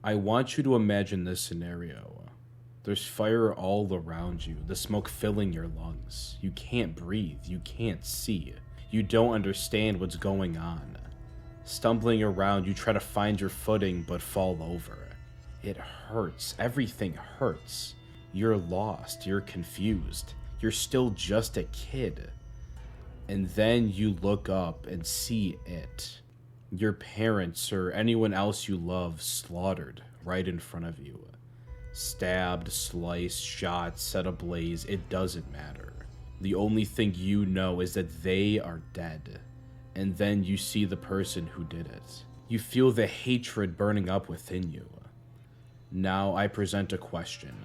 I want you to imagine this scenario. There's fire all around you, the smoke filling your lungs. You can't breathe, you can't see. You don't understand what's going on. Stumbling around, you try to find your footing but fall over. It hurts, everything hurts. You're lost, you're confused, you're still just a kid. And then you look up and see it. Your parents or anyone else you love slaughtered right in front of you. Stabbed, sliced, shot, set ablaze, it doesn't matter. The only thing you know is that they are dead. And then you see the person who did it. You feel the hatred burning up within you. Now I present a question.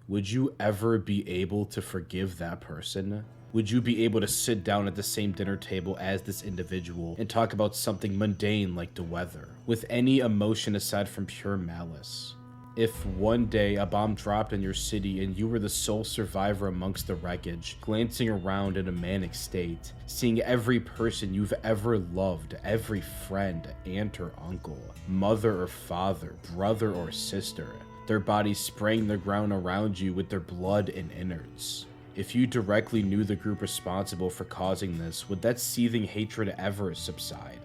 Would you ever be able to forgive that person? Would you be able to sit down at the same dinner table as this individual and talk about something mundane like the weather, with any emotion aside from pure malice? If one day a bomb dropped in your city and you were the sole survivor amongst the wreckage, glancing around in a manic state, seeing every person you've ever loved, every friend, aunt or uncle, mother or father, brother or sister, their bodies spraying the ground around you with their blood and innards. If you directly knew the group responsible for causing this, would that seething hatred ever subside?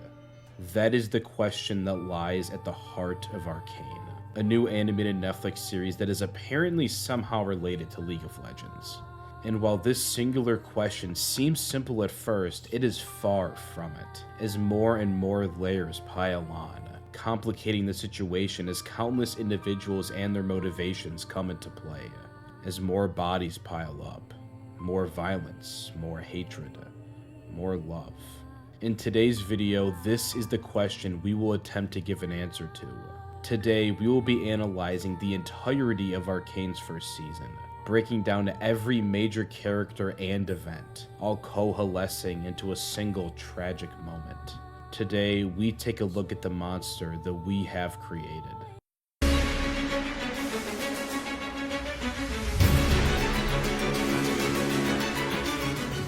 That is the question that lies at the heart of Arcane, a new animated Netflix series that is apparently somehow related to League of Legends. And while this singular question seems simple at first, it is far from it, as more and more layers pile on, complicating the situation as countless individuals and their motivations come into play, as more bodies pile up. More violence, more hatred, more love. In today's video, this is the question we will attempt to give an answer to. Today, we will be analyzing the entirety of Arcane's first season, breaking down every major character and event, all coalescing into a single tragic moment. Today, we take a look at the monster that we have created.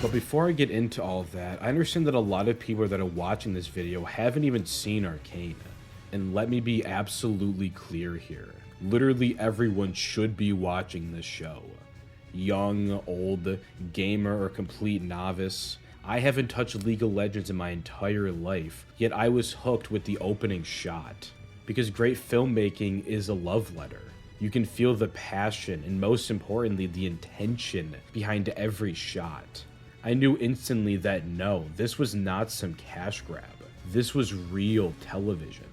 But before I get into all of that, I understand that a lot of people that are watching this video haven't even seen Arcane. And let me be absolutely clear here. Literally everyone should be watching this show. Young, old, gamer, or complete novice. I haven't touched League of Legends in my entire life, yet I was hooked with the opening shot. Because great filmmaking is a love letter. You can feel the passion and most importantly the intention behind every shot. I knew instantly that no, this was not some cash grab. This was real television.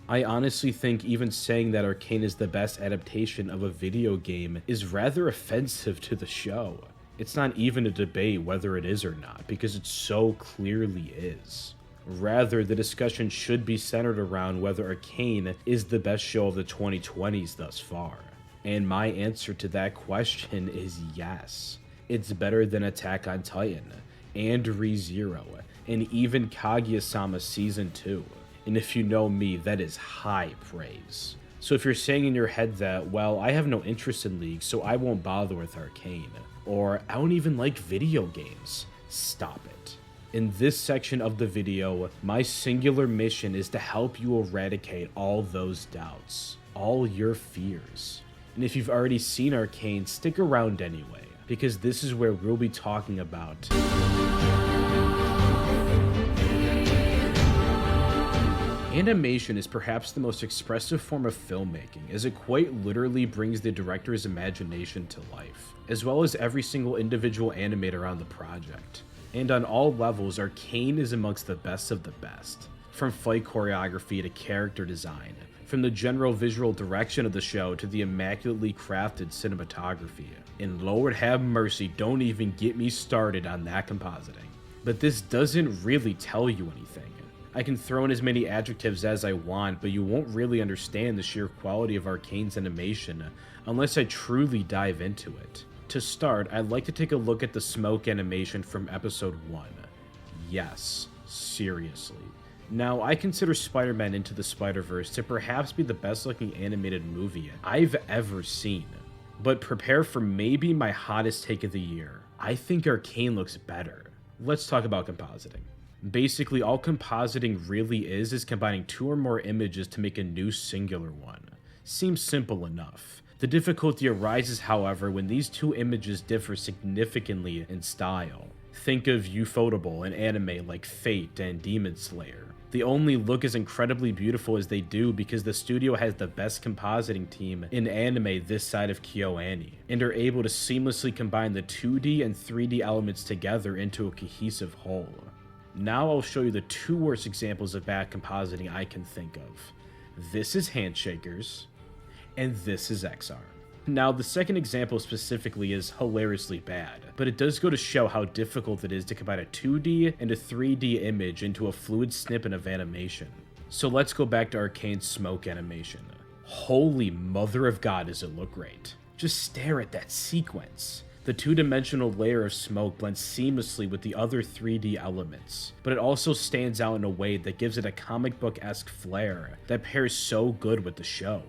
I honestly think even saying that Arcane is the best adaptation of a video game is rather offensive to the show. It's not even a debate whether it is or not, because it so clearly is. Rather, the discussion should be centered around whether Arcane is the best show of the 2020s thus far. And my answer to that question is yes. It's better than Attack on Titan, and ReZero, and even Kaguya-sama Season 2. And if you know me, that is high praise. So if you're saying in your head that, well, I have no interest in League, so I won't bother with Arcane, or I don't even like video games, stop it. In this section of the video, my singular mission is to help you eradicate all those doubts, all your fears. And if you've already seen Arcane, stick around anyway, because this is where we'll be talking about animation is perhaps the most expressive form of filmmaking, as it quite literally brings the director's imagination to life, as well as every single individual animator on the project. And on all levels, Arcane is amongst the best of the best, from fight choreography to character design, from the general visual direction of the show to the immaculately crafted cinematography. And Lord have mercy, don't even get me started on that compositing. But this doesn't really tell you anything. I can throw in as many adjectives as I want, but you won't really understand the sheer quality of Arcane's animation unless I truly dive into it. To start, I'd like to take a look at the smoke animation from episode 1. Yes, seriously. Now, I consider Spider-Man Into the Spider-Verse to perhaps be the best looking animated movie I've ever seen. But prepare for maybe my hottest take of the year. I think Arcane looks better. Let's talk about compositing. Basically, all compositing really is combining two or more images to make a new singular one. seems simple enough. The difficulty arises, however, when these two images differ significantly in style. Think of Ufotable, an anime like Fate and Demon Slayer. They only look as incredibly beautiful as they do because the studio has the best compositing team in anime this side of KyoAni, and are able to seamlessly combine the 2D and 3D elements together into a cohesive whole. Now I'll show you the two worst examples of bad compositing I can think of. This is Handshakers, and this is XR. Now, the second example specifically is hilariously bad, but it does go to show how difficult it is to combine a 2D and a 3D image into a fluid snippet of animation. So let's go back to Arcane's smoke animation. Holy mother of God, does it look great. Just stare at that sequence. The two-dimensional layer of smoke blends seamlessly with the other 3D elements, but it also stands out in a way that gives it a comic book-esque flair that pairs so good with the show.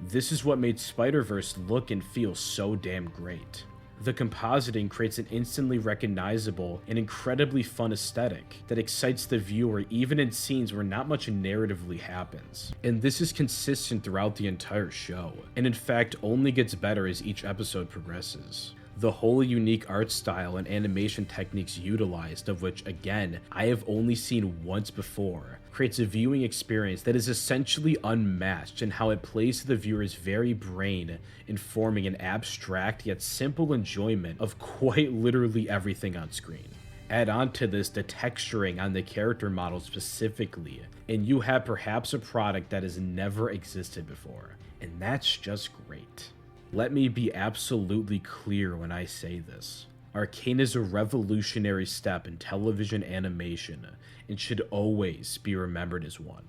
This is what made Spider-Verse look and feel so damn great. The compositing creates an instantly recognizable and incredibly fun aesthetic that excites the viewer even in scenes where not much narratively happens. And this is consistent throughout the entire show, and in fact only gets better as each episode progresses. The wholly unique art style and animation techniques utilized, of which, again, I have only seen once before, creates a viewing experience that is essentially unmatched in how it plays to the viewer's very brain, informing an abstract yet simple enjoyment of quite literally everything on screen. Add on to this the texturing on the character models specifically, and you have perhaps a product that has never existed before, and that's just great. Let me be absolutely clear when I say this. Arcane is a revolutionary step in television animation and should always be remembered as one.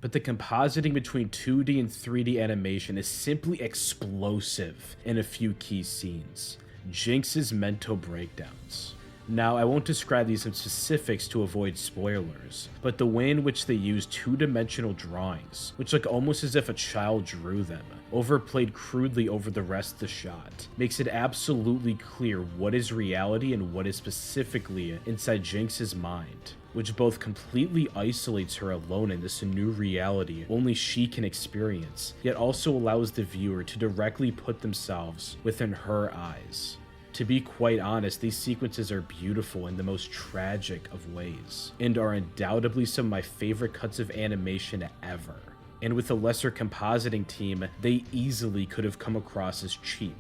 But the compositing between 2D and 3D animation is simply explosive in a few key scenes. Jinx's mental breakdowns. Now, I won't describe these in specifics to avoid spoilers, but the way in which they use two-dimensional drawings, which look almost as if a child drew them, overplayed crudely over the rest of the shot, makes it absolutely clear what is reality and what is specifically inside Jinx's mind, which both completely isolates her alone in this new reality only she can experience, yet also allows the viewer to directly put themselves within her eyes. To be quite honest, these sequences are beautiful in the most tragic of ways, and are undoubtedly some of my favorite cuts of animation ever. And with a lesser compositing team, they easily could have come across as cheap.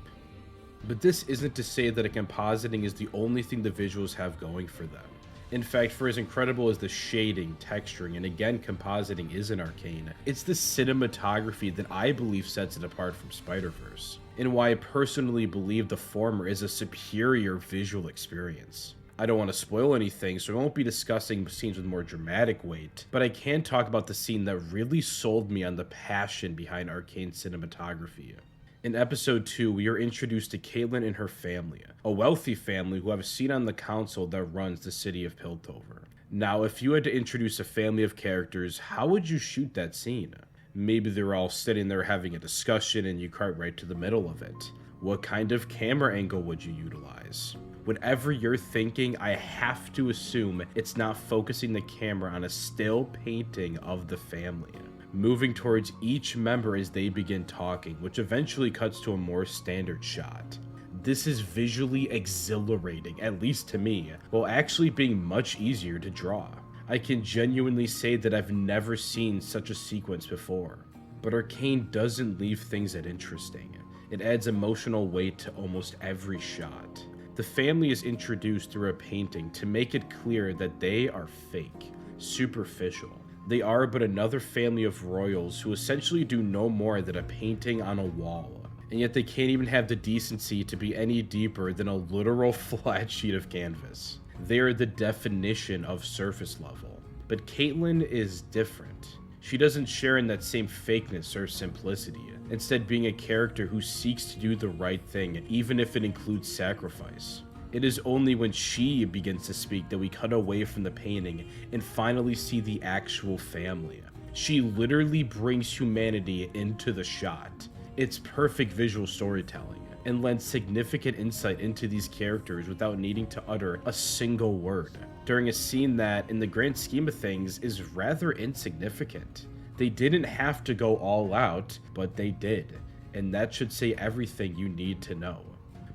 But this isn't to say that a compositing is the only thing the visuals have going for them. In fact, for as incredible as the shading, texturing, and again compositing is in Arcane, it's the cinematography that I believe sets it apart from Spider-Verse, and why I personally believe the former is a superior visual experience. I don't want to spoil anything, so I won't be discussing scenes with more dramatic weight, but I can talk about the scene that really sold me on the passion behind Arcane cinematography. In episode 2, we are introduced to Caitlyn and her family, a wealthy family who have a seat on the council that runs the city of Piltover. Now, if you had to introduce a family of characters, how would you shoot that scene? Maybe they're all sitting there having a discussion and you cut right to the middle of it. What kind of camera angle would you utilize? Whatever you're thinking, I have to assume it's not focusing the camera on a still painting of the family, moving towards each member as they begin talking, which eventually cuts to a more standard shot. This is visually exhilarating, at least to me, while actually being much easier to draw. I can genuinely say that I've never seen such a sequence before. But Arcane doesn't leave things that interesting. It adds emotional weight to almost every shot. The family is introduced through a painting to make it clear that they are fake, superficial. They are but another family of royals who essentially do no more than a painting on a wall. And yet they can't even have the decency to be any deeper than a literal flat sheet of canvas. They are the definition of surface level. But Caitlyn is different. She doesn't share in that same fakeness or simplicity, instead being a character who seeks to do the right thing, even if it includes sacrifice. It is only when she begins to speak that we cut away from the painting and finally see the actual family. She literally brings humanity into the shot. It's perfect visual storytelling, and lends significant insight into these characters without needing to utter a single word, during a scene that, in the grand scheme of things, is rather insignificant. They didn't have to go all out, but they did, and that should say everything you need to know.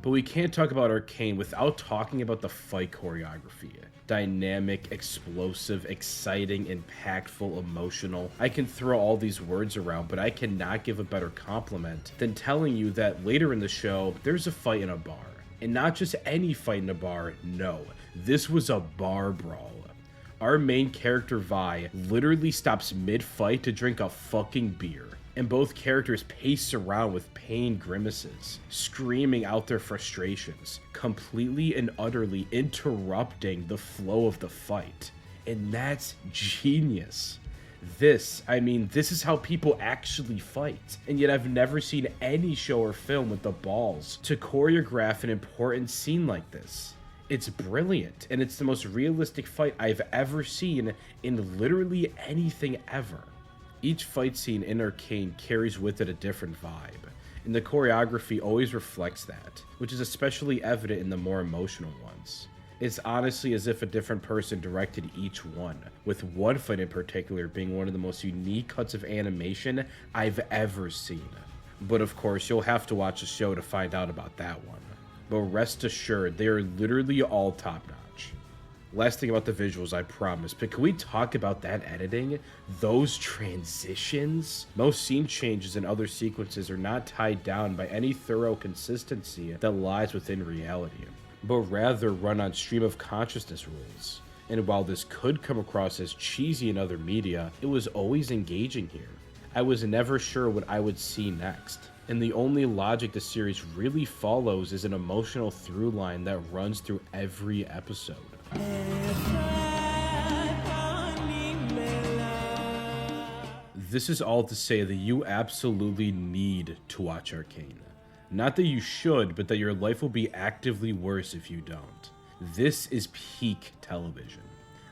But we can't talk about Arcane without talking about the fight choreography. Dynamic, explosive, exciting, impactful, emotional. I can throw all these words around, but I cannot give a better compliment than telling you that later in the show, there's a fight in a bar. And not just any fight in a bar, no. This was a bar brawl. Our main character, Vi, literally stops mid-fight to drink a fucking beer. And both characters pace around with pain grimaces, screaming out their frustrations, completely and utterly interrupting the flow of the fight. And that's genius. This is how people actually fight. And yet I've never seen any show or film with the balls to choreograph an important scene like this. It's brilliant, and it's the most realistic fight I've ever seen in literally anything ever. Each fight scene in Arcane carries with it a different vibe, and the choreography always reflects that, which is especially evident in the more emotional ones. It's honestly as if a different person directed each one, with one fight in particular being one of the most unique cuts of animation I've ever seen. But of course, you'll have to watch the show to find out about that one. But rest assured, they are literally all top-notch. Last thing about the visuals, I promise, but can we talk about that editing? Those transitions? Most scene changes and other sequences are not tied down by any thorough consistency that lies within reality, but rather run on stream of consciousness rules. And while this could come across as cheesy in other media, it was always engaging here. I was never sure what I would see next. And the only logic the series really follows is an emotional through line that runs through every episode. This is all to say that you absolutely need to watch Arcane. Not that you should, but that your life will be actively worse if you don't. This is peak television.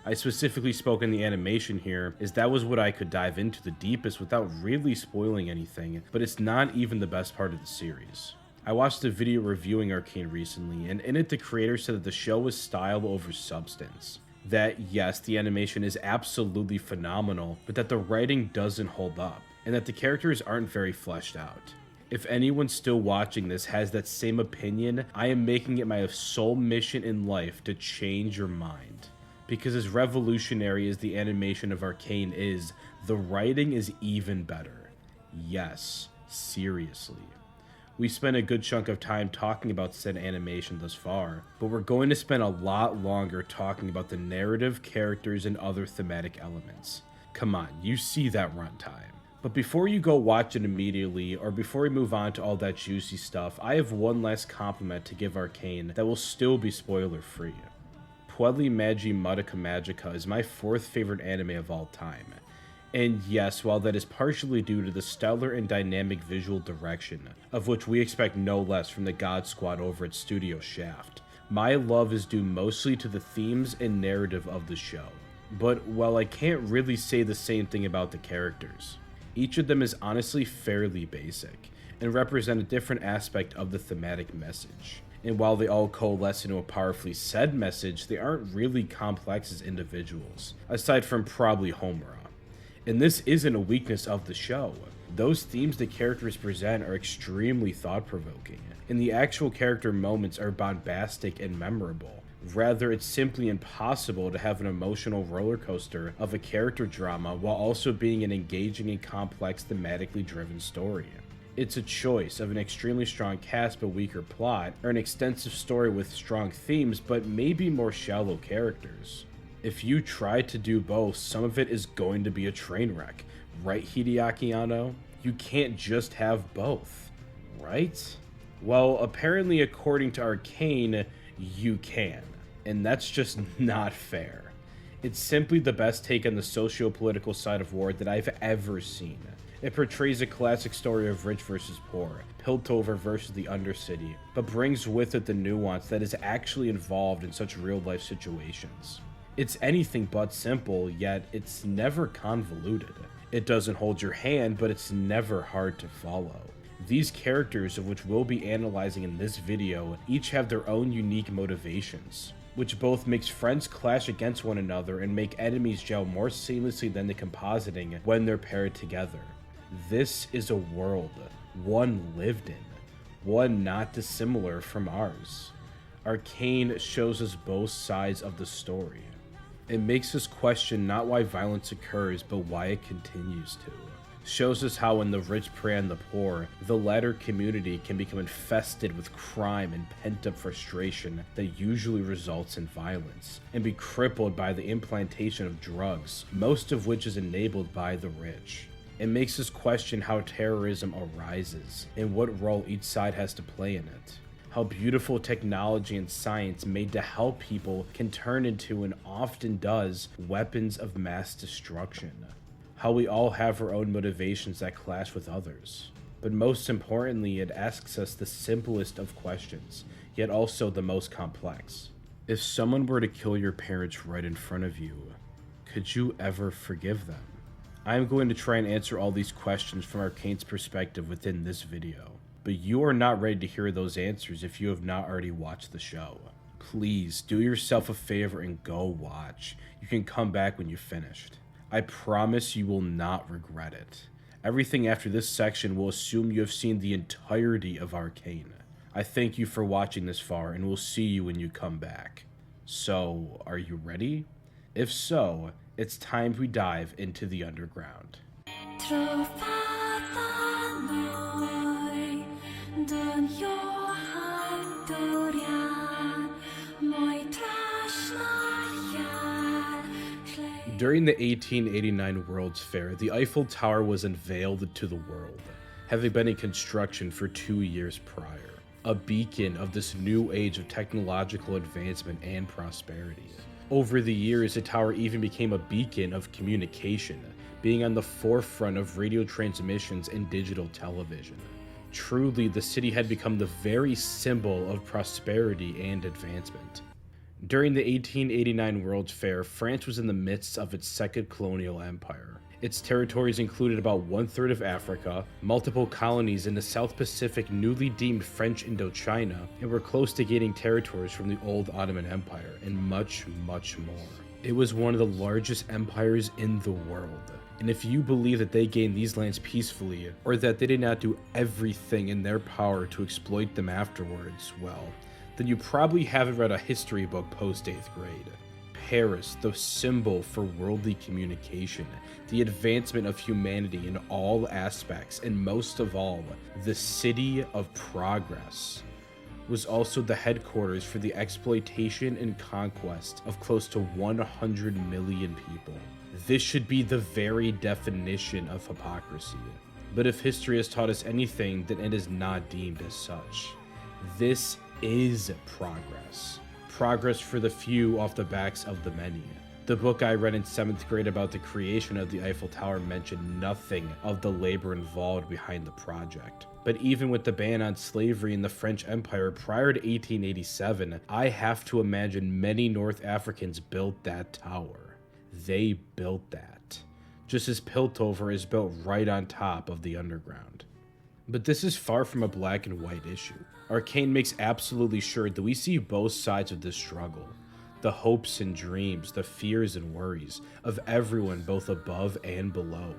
I specifically spoke in the animation here, as that was what I could dive into the deepest without really spoiling anything, but it's not even the best part of the series. I watched a video reviewing Arcane recently, and in it the creator said that the show was style over substance. That yes, the animation is absolutely phenomenal, but that the writing doesn't hold up, and that the characters aren't very fleshed out. If anyone still watching this has that same opinion, I am making it my sole mission in life to change your mind. Because as revolutionary as the animation of Arcane is, the writing is even better. Yes, seriously. We spent a good chunk of time talking about said animation thus far, but we're going to spend a lot longer talking about the narrative, characters, and other thematic elements. Come on, you see that runtime. But before you go watch it immediately, or before we move on to all that juicy stuff, I have one last compliment to give Arcane that will still be spoiler free. Puelli Magi Madoka Magica is my 4th favorite anime of all time. And yes, while that is partially due to the stellar and dynamic visual direction, of which we expect no less from the God Squad over at Studio Shaft, my love is due mostly to the themes and narrative of the show. But while I can't really say the same thing about the characters, each of them is honestly fairly basic, and represent a different aspect of the thematic message. And while they all coalesce into a powerfully said message, they aren't really complex as individuals, aside from probably Homura. And this isn't a weakness of the show. Those themes the characters present are extremely thought-provoking, and the actual character moments are bombastic and memorable. Rather, it's simply impossible to have an emotional roller coaster of a character drama while also being an engaging and complex thematically driven story. It's a choice of an extremely strong cast but weaker plot, or an extensive story with strong themes but maybe more shallow characters. If you try to do both, some of it is going to be a train wreck. Right, Hideaki Anno? You can't just have both, right? Well, apparently according to Arcane, you can. And that's just not fair. It's simply the best take on the socio-political side of war that I've ever seen. It portrays a classic story of rich versus poor, Piltover versus the Undercity, but brings with it the nuance that is actually involved in such real-life situations. It's anything but simple, yet it's never convoluted. It doesn't hold your hand, but it's never hard to follow. These characters, of which we'll be analyzing in this video, each have their own unique motivations. which both makes friends clash against one another and make enemies gel more seamlessly than the compositing when they're paired together. This is a world one lived in, one not dissimilar from ours. Arcane shows us both sides of the story. It makes us question not why violence occurs, but why it continues to. Shows us how when the rich prey on the poor, the latter community can become infested with crime and pent-up frustration that usually results in violence, and be crippled by the implantation of drugs, most of which is enabled by the rich. It makes us question how terrorism arises, and what role each side has to play in it. How beautiful technology and science made to help people can turn into, and often does, weapons of mass destruction. How we all have our own motivations that clash with others. But most importantly, it asks us the simplest of questions, yet also the most complex. If someone were to kill your parents right in front of you, could you ever forgive them? I'm going to try and answer all these questions from Arcane's perspective within this video. But you are not ready to hear those answers if you have not already watched the show. Please do yourself a favor and go watch. You can come back when you've finished. I promise you will not regret it. Everything after this section will assume you have seen the entirety of Arcane. I thank you for watching this far and will see you when you come back. So, are you ready? If so, it's time we dive into the underground. During the 1889 World's Fair, the Eiffel Tower was unveiled to the world, having been in construction for 2 years prior, a beacon of this new age of technological advancement and prosperity. Over the years, the tower even became a beacon of communication, being on the forefront of radio transmissions and digital television. Truly, the city had become the very symbol of prosperity and advancement. During the 1889 World's Fair, France was in the midst of its second colonial empire. Its territories included about 1/3 of Africa, multiple colonies in the South Pacific newly deemed French Indochina, and were close to gaining territories from the old Ottoman Empire, and much, much more. It was one of the largest empires in the world. And if you believe that they gained these lands peacefully, or that they did not do everything in their power to exploit them afterwards, well, then you probably haven't read a history book post 8th grade. Paris, the symbol for worldly communication, the advancement of humanity in all aspects, and most of all, the city of progress, was also the headquarters for the exploitation and conquest of close to 100 million people. This should be the very definition of hypocrisy. But if history has taught us anything, then it is not deemed as such. This is progress. Progress for the few off the backs of the many. The book I read in 7th grade about the creation of the Eiffel Tower mentioned nothing of the labor involved behind the project. But even with the ban on slavery in the French Empire prior to 1887, I have to imagine many North Africans built that tower. They built that. Just as Piltover is built right on top of the underground. But this is far from a black and white issue. Arcane makes absolutely sure that we see both sides of this struggle. The hopes and dreams, the fears and worries of everyone both above and below.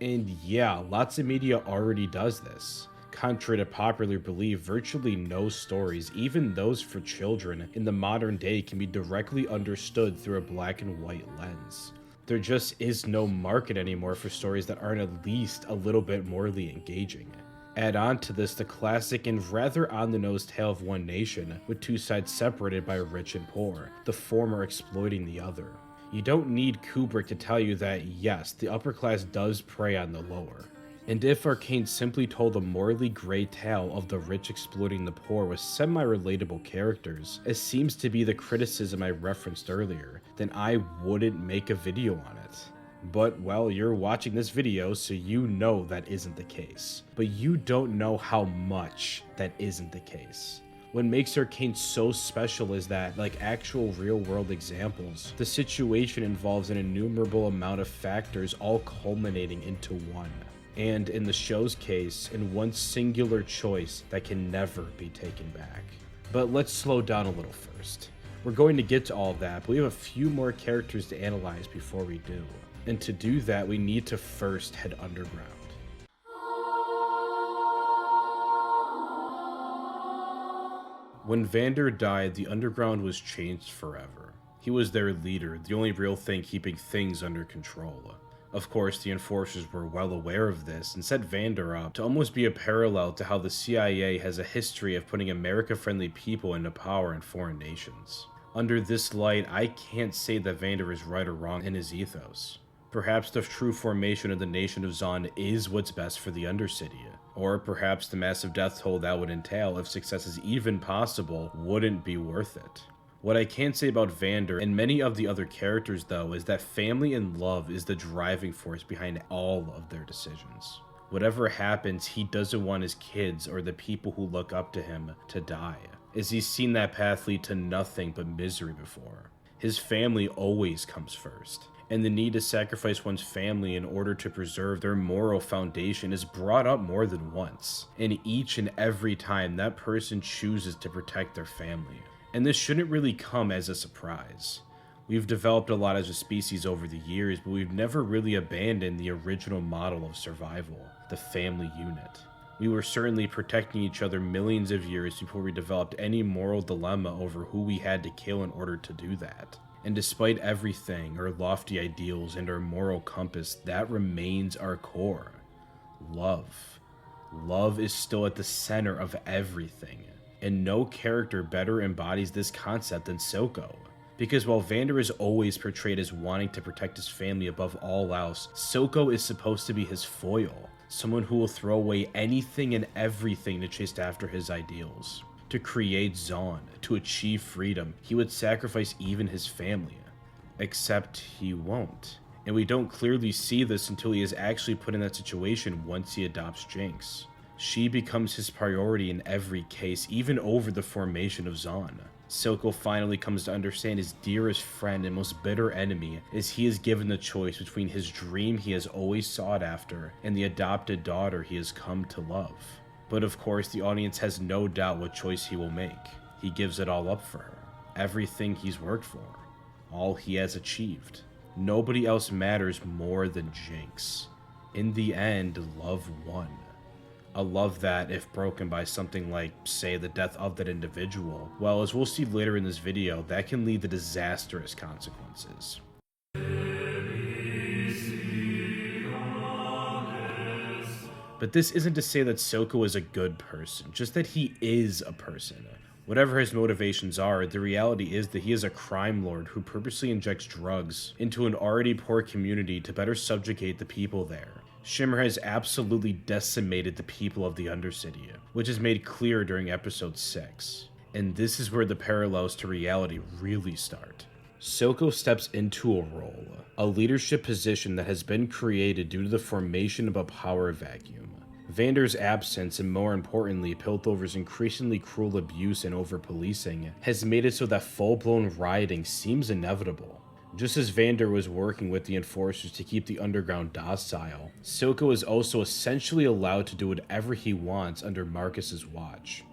And yeah, lots of media already does this. Contrary to popular belief, virtually no stories, even those for children, in the modern day can be directly understood through a black and white lens. There just is no market anymore for stories that aren't at least a little bit morally engaging. Add on to this the classic and rather on-the-nose tale of one nation, with two sides separated by rich and poor, the former exploiting the other. You don't need Kubrick to tell you that, yes, the upper class does prey on the lower. And if Arcane simply told a morally gray tale of the rich exploiting the poor with semi-relatable characters, as seems to be the criticism I referenced earlier, then I wouldn't make a video on it. But, well, you're watching this video, so you know that isn't the case. But you don't know how much that isn't the case. What makes Arcane so special is that, like actual real-world examples, the situation involves an innumerable amount of factors all culminating into one. And in the show's case, in one singular choice that can never be taken back. But let's slow down a little first. We're going to get to all of that, but we have a few more characters to analyze before we do. And to do that, we need to first head underground. When Vander died, the underground was changed forever. He was their leader, the only real thing keeping things under control. Of course, the enforcers were well aware of this and set Vander up to almost be a parallel to how the CIA has a history of putting America-friendly people into power in foreign nations. Under this light, I can't say that Vander is right or wrong in his ethos. Perhaps the true formation of the nation of Zaun is what's best for the Undercity, or perhaps the massive death toll that would entail if success is even possible wouldn't be worth it. What I can say about Vander and many of the other characters though is that family and love is the driving force behind all of their decisions. Whatever happens, he doesn't want his kids or the people who look up to him to die, as he's seen that path lead to nothing but misery before. His family always comes first, and the need to sacrifice one's family in order to preserve their moral foundation is brought up more than once, and each and every time that person chooses to protect their family. And this shouldn't really come as a surprise. We've developed a lot as a species over the years, but we've never really abandoned the original model of survival, the family unit. We were certainly protecting each other millions of years before we developed any moral dilemma over who we had to kill in order to do that. And despite everything, our lofty ideals and our moral compass, that remains our core. Love. Love is still at the center of everything. And no character better embodies this concept than Silco. Because while Vander is always portrayed as wanting to protect his family above all else, Silco is supposed to be his foil. Someone who will throw away anything and everything to chase after his ideals. To create Zaun, to achieve freedom, he would sacrifice even his family. Except he won't. And we don't clearly see this until he is actually put in that situation once he adopts Jinx. She becomes his priority in every case, even over the formation of Zaun. Silco finally comes to understand his dearest friend and most bitter enemy as he is given the choice between his dream he has always sought after and the adopted daughter he has come to love. But of course, the audience has no doubt what choice he will make. He gives it all up for her. Everything he's worked for. All he has achieved. Nobody else matters more than Jinx. In the end, love won. A love that, if broken by something like, say, the death of that individual, well, as we'll see later in this video, that can lead to disastrous consequences. But this isn't to say that Silco is a good person, just that he is a person. Whatever his motivations are, the reality is that he is a crime lord who purposely injects drugs into an already poor community to better subjugate the people there. Shimmer has absolutely decimated the people of the Undercity, which is made clear during episode 6. And this is where the parallels to reality really start. Silco steps into a role, a leadership position that has been created due to the formation of a power vacuum. Vander's absence, and more importantly, Piltover's increasingly cruel abuse and over-policing, has made it so that full-blown rioting seems inevitable. Just as Vander was working with the enforcers to keep the underground docile, Silco is also essentially allowed to do whatever he wants under Marcus's watch.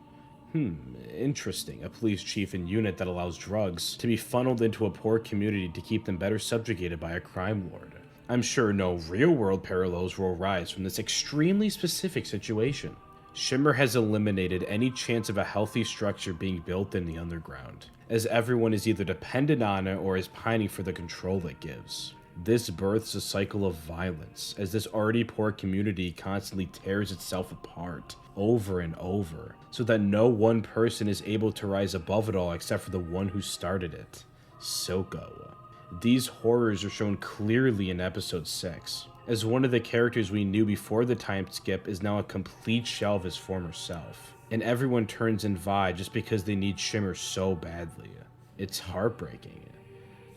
Interesting. A police chief and unit that allows drugs to be funneled into a poor community to keep them better subjugated by a crime lord. I'm sure no real-world parallels will arise from this extremely specific situation. Shimmer has eliminated any chance of a healthy structure being built in the underground, as everyone is either dependent on it or is pining for the control it gives. This births a cycle of violence, as this already poor community constantly tears itself apart, over and over, so that no one person is able to rise above it all except for the one who started it, Silco. These horrors are shown clearly in episode 6, as one of the characters we knew before the time skip is now a complete shell of his former self, and everyone turns in Vi just because they need Shimmer so badly. It's heartbreaking.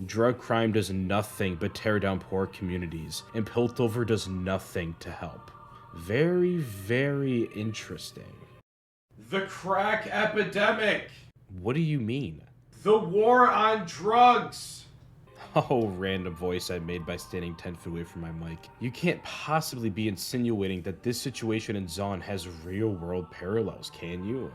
Drug crime does nothing but tear down poor communities, and Piltover does nothing to help. Very, very interesting. The crack epidemic! What do you mean? The war on drugs! Oh, random voice I made by standing 10 feet away from my mic. You can't possibly be insinuating that this situation in Zaun has real-world parallels, can you?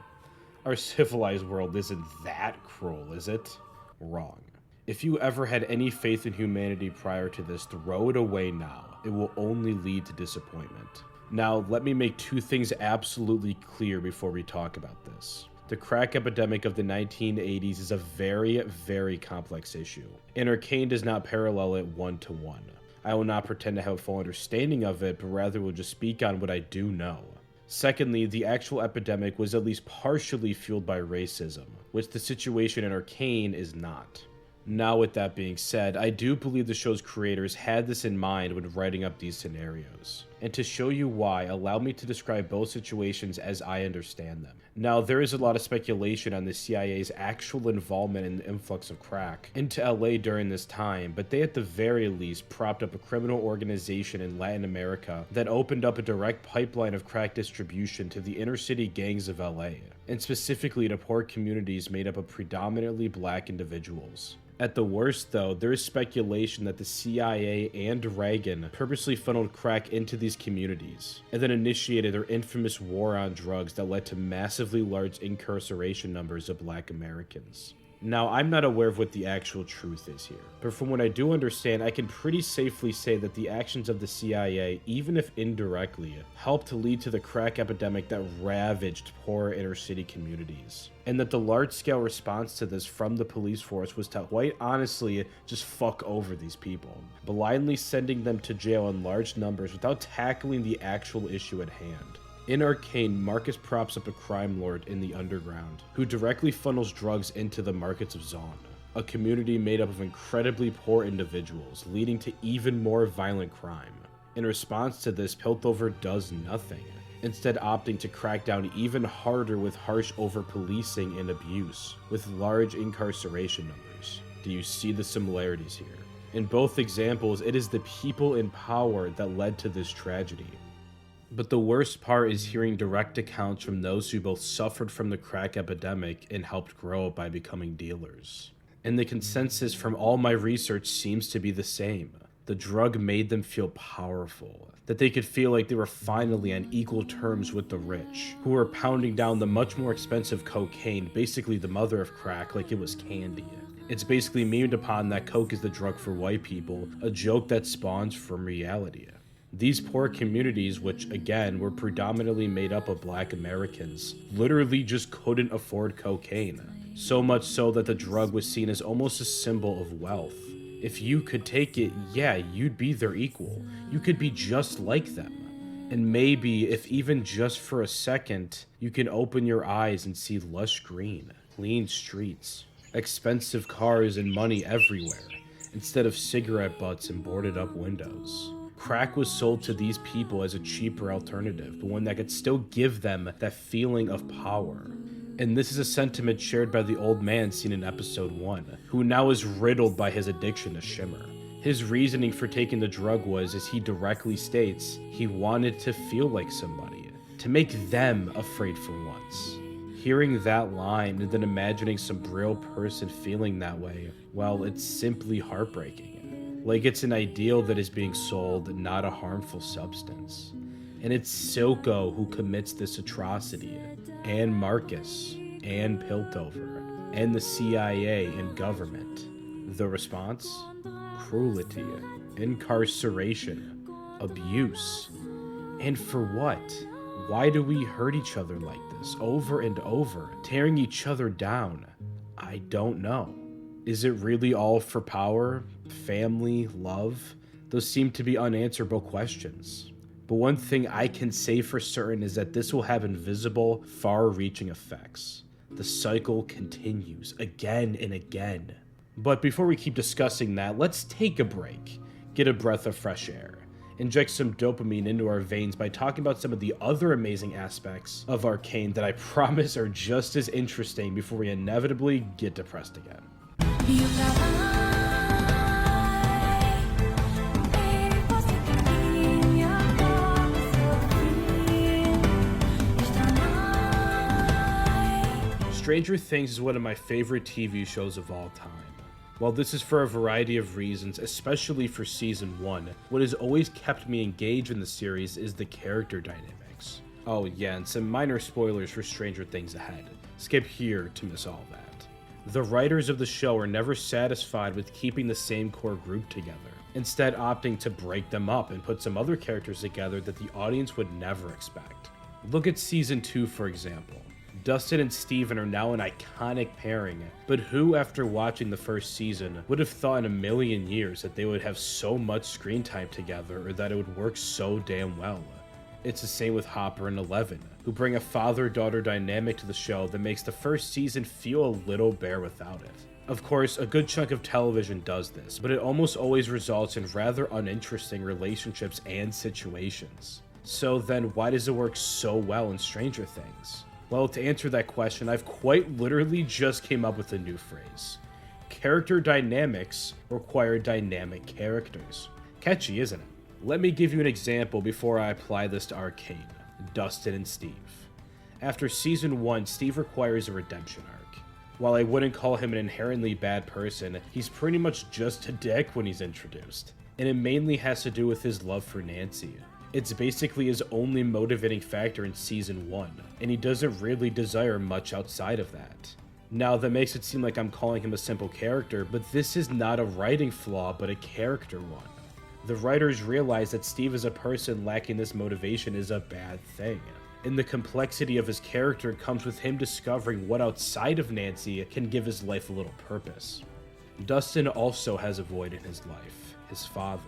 Our civilized world isn't that cruel, is it? Wrong. If you ever had any faith in humanity prior to this, throw it away now. It will only lead to disappointment. Now, let me make two things absolutely clear before we talk about this. The crack epidemic of the 1980s is a very, very complex issue, and Arcane does not parallel it one-to-one. I will not pretend to have a full understanding of it, but rather will just speak on what I do know. Secondly, the actual epidemic was at least partially fueled by racism, which the situation in Arcane is not. Now, with that being said, I do believe the show's creators had this in mind when writing up these scenarios. And to show you why, allow me to describe both situations as I understand them. Now, there is a lot of speculation on the CIA's actual involvement in the influx of crack into LA during this time, but they at the very least propped up a criminal organization in Latin America that opened up a direct pipeline of crack distribution to the inner city gangs of LA, and specifically to poor communities made up of predominantly black individuals. At the worst, though, there is speculation that the CIA and Reagan purposely funneled crack into these communities, and then initiated their infamous war on drugs that led to massively large incarceration numbers of black Americans. Now, I'm not aware of what the actual truth is here, but from what I do understand, I can pretty safely say that the actions of the CIA, even if indirectly, helped to lead to the crack epidemic that ravaged poor inner-city communities. And that the large-scale response to this from the police force was to, quite honestly, just fuck over these people, blindly sending them to jail in large numbers without tackling the actual issue at hand. In Arcane, Marcus props up a crime lord in the underground, who directly funnels drugs into the markets of Zaun, a community made up of incredibly poor individuals, leading to even more violent crime. In response to this, Piltover does nothing, instead opting to crack down even harder with harsh over-policing and abuse, with large incarceration numbers. Do you see the similarities here? In both examples, it is the people in power that led to this tragedy. But the worst part is hearing direct accounts from those who both suffered from the crack epidemic and helped grow it by becoming dealers. And the consensus from all my research seems to be the same. The drug made them feel powerful, that they could feel like they were finally on equal terms with the rich, who were pounding down the much more expensive cocaine, basically the mother of crack, like it was candy. It's basically memed upon that coke is the drug for white people, a joke that spawns from reality. These poor communities, which again were predominantly made up of black Americans, literally just couldn't afford cocaine. So much so that the drug was seen as almost a symbol of wealth. If you could take it, yeah, you'd be their equal. You could be just like them. And maybe, if even just for a second, you can open your eyes and see lush green, clean streets, expensive cars and money everywhere, instead of cigarette butts and boarded up windows. Crack was sold to these people as a cheaper alternative, but one that could still give them that feeling of power. And this is a sentiment shared by the old man seen in episode 1, who now is riddled by his addiction to shimmer. His reasoning for taking the drug was, as he directly states, he wanted to feel like somebody, to make them afraid for once. Hearing that line and then imagining some real person feeling that way, well, it's simply heartbreaking. Like it's an ideal that is being sold, not a harmful substance. And it's Silco who commits this atrocity, and Marcus, and Piltover, and the CIA and government. The response? Cruelty, incarceration, abuse. And for what? Why do we hurt each other like this, over and over, tearing each other down? I don't know. Is it really all for power, family, love? Those seem to be unanswerable questions. But one thing I can say for certain is that this will have invisible, far-reaching effects. The cycle continues again and again. But before we keep discussing that, let's take a break, get a breath of fresh air, inject some dopamine into our veins by talking about some of the other amazing aspects of Arcane that I promise are just as interesting before we inevitably get depressed again. Stranger Things is one of my favorite TV shows of all time. While this is for a variety of reasons, especially for season 1, what has always kept me engaged in the series is the character dynamics. Oh yeah, and some minor spoilers for Stranger Things ahead. Skip here to miss all that. The writers of the show are never satisfied with keeping the same core group together, instead opting to break them up and put some other characters together that the audience would never expect. Look at Season 2 for example. Dustin and Steven are now an iconic pairing, but who, after watching the first season, would have thought in a million years that they would have so much screen time together or that it would work so damn well? It's the same with Hopper and Eleven, who bring a father-daughter dynamic to the show that makes the first season feel a little bare without it. Of course, a good chunk of television does this, but it almost always results in rather uninteresting relationships and situations. So then why does it work so well in Stranger Things? Well, to answer that question, I've quite literally just came up with a new phrase. Character dynamics require dynamic characters. Catchy, isn't it? Let me give you an example before I apply this to Arcane. Dustin and Steve. After Season 1, Steve requires a redemption arc. While I wouldn't call him an inherently bad person, he's pretty much just a dick when he's introduced. And it mainly has to do with his love for Nancy. It's basically his only motivating factor in Season 1, and he doesn't really desire much outside of that. Now, that makes it seem like I'm calling him a simple character, but this is not a writing flaw, but a character one. The writers realize that Steve as a person lacking this motivation is a bad thing, and the complexity of his character comes with him discovering what outside of Nancy can give his life a little purpose. Dustin also has a void in his life, his father.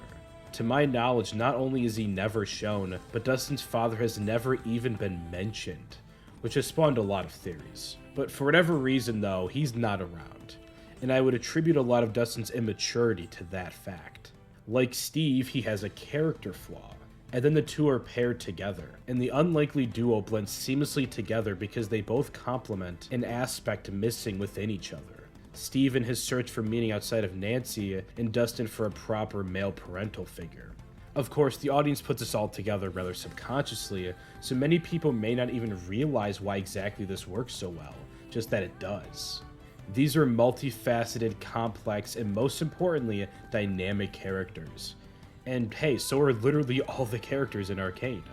To my knowledge, not only is he never shown, but Dustin's father has never even been mentioned, which has spawned a lot of theories. But for whatever reason though, he's not around, and I would attribute a lot of Dustin's immaturity to that fact. Like Steve, he has a character flaw, and then the two are paired together, and the unlikely duo blends seamlessly together because they both complement an aspect missing within each other. Steve in his search for meaning outside of Nancy, and Dustin for a proper male parental figure. Of course, the audience puts this all together rather subconsciously, so many people may not even realize why exactly this works so well, just that it does. These are multifaceted, complex, and most importantly, dynamic characters. And hey, so are literally all the characters in Arcane.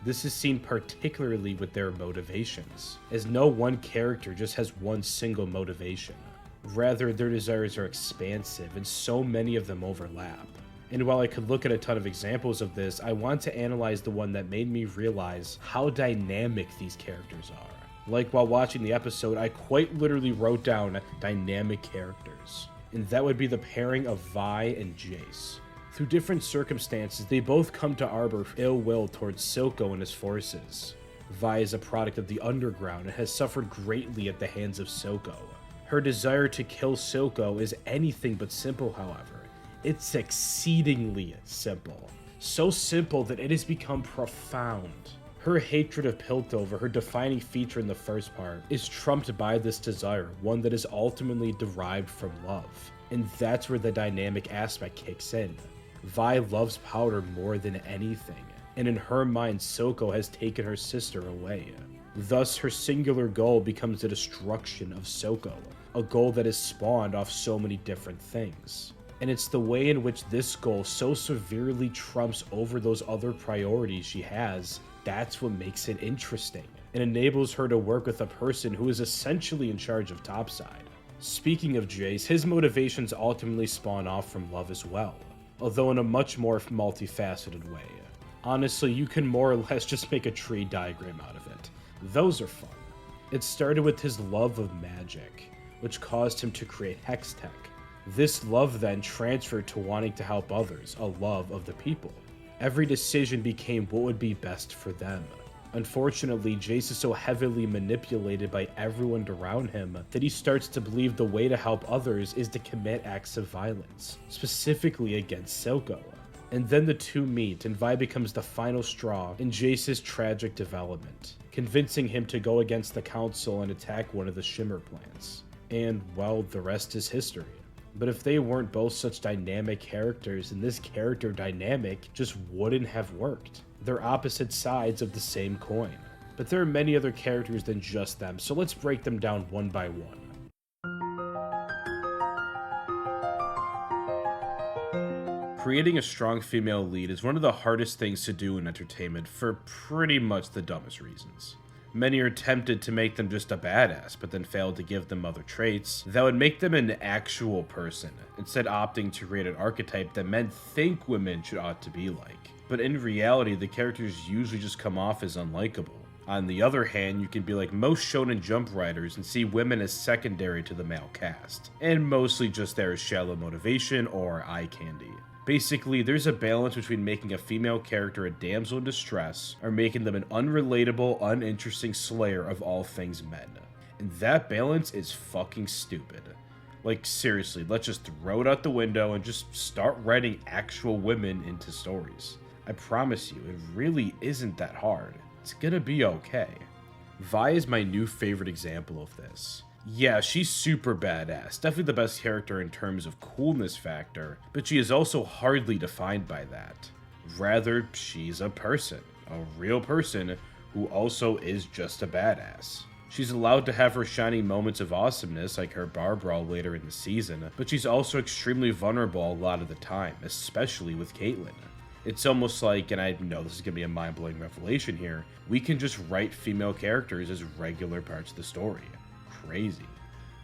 This is seen particularly with their motivations, as no one character just has one single motivation. Rather, their desires are expansive, and so many of them overlap. And while I could look at a ton of examples of this, I want to analyze the one that made me realize how dynamic these characters are. Like while watching the episode, I quite literally wrote down dynamic characters. And that would be the pairing of Vi and Jayce. Through different circumstances, they both come to harbor ill will towards Silco and his forces. Vi is a product of the underground and has suffered greatly at the hands of Silco. Her desire to kill Silco is anything but simple, however. It's exceedingly simple. So simple that it has become profound. Her hatred of Piltover, her defining feature in the first part, is trumped by this desire, one that is ultimately derived from love. And that's where the dynamic aspect kicks in. Vi loves Powder more than anything, and in her mind, Silco has taken her sister away. Thus, her singular goal becomes the destruction of Silco, a goal that is spawned off so many different things. And it's the way in which this goal so severely trumps over those other priorities she has, that's what makes it interesting, and enables her to work with a person who is essentially in charge of Topside. Speaking of Jayce, his motivations ultimately spawn off from love as well, although in a much more multifaceted way. Honestly, you can more or less just make a tree diagram out of it. Those are fun. It started with his love of magic, which caused him to create Hex Tech. This love then transferred to wanting to help others, a love of the people. Every decision became what would be best for them. Unfortunately, Jayce is so heavily manipulated by everyone around him that he starts to believe the way to help others is to commit acts of violence, specifically against Silco. And then the two meet, and Vi becomes the final straw in Jayce's tragic development, convincing him to go against the council and attack one of the Shimmer plants. And, well, the rest is history. But if they weren't both such dynamic characters, then this character dynamic just wouldn't have worked. They're opposite sides of the same coin. But there are many other characters than just them, so let's break them down one by one. Creating a strong female lead is one of the hardest things to do in entertainment for pretty much the dumbest reasons. Many are tempted to make them just a badass, but then fail to give them other traits that would make them an actual person, instead opting to create an archetype that men think women should ought to be like. But in reality, the characters usually just come off as unlikable. On the other hand, you can be like most Shonen Jump writers and see women as secondary to the male cast, and mostly just there as shallow motivation or eye candy. Basically, there's a balance between making a female character a damsel in distress or making them an unrelatable, uninteresting slayer of all things men. And that balance is fucking stupid. Like, seriously, let's just throw it out the window and just start writing actual women into stories. I promise you, it really isn't that hard. It's gonna be okay. Vi is my new favorite example of this. Yeah, she's super badass, definitely the best character in terms of coolness factor, but she is also hardly defined by that. Rather, she's a person, a real person who also is just a badass. She's allowed to have her shining moments of awesomeness like her bar brawl later in the season, but she's also extremely vulnerable a lot of the time, especially with Caitlyn. It's almost like, and I know this is going to be a mind-blowing revelation here, we can just write female characters as regular parts of the story. Crazy.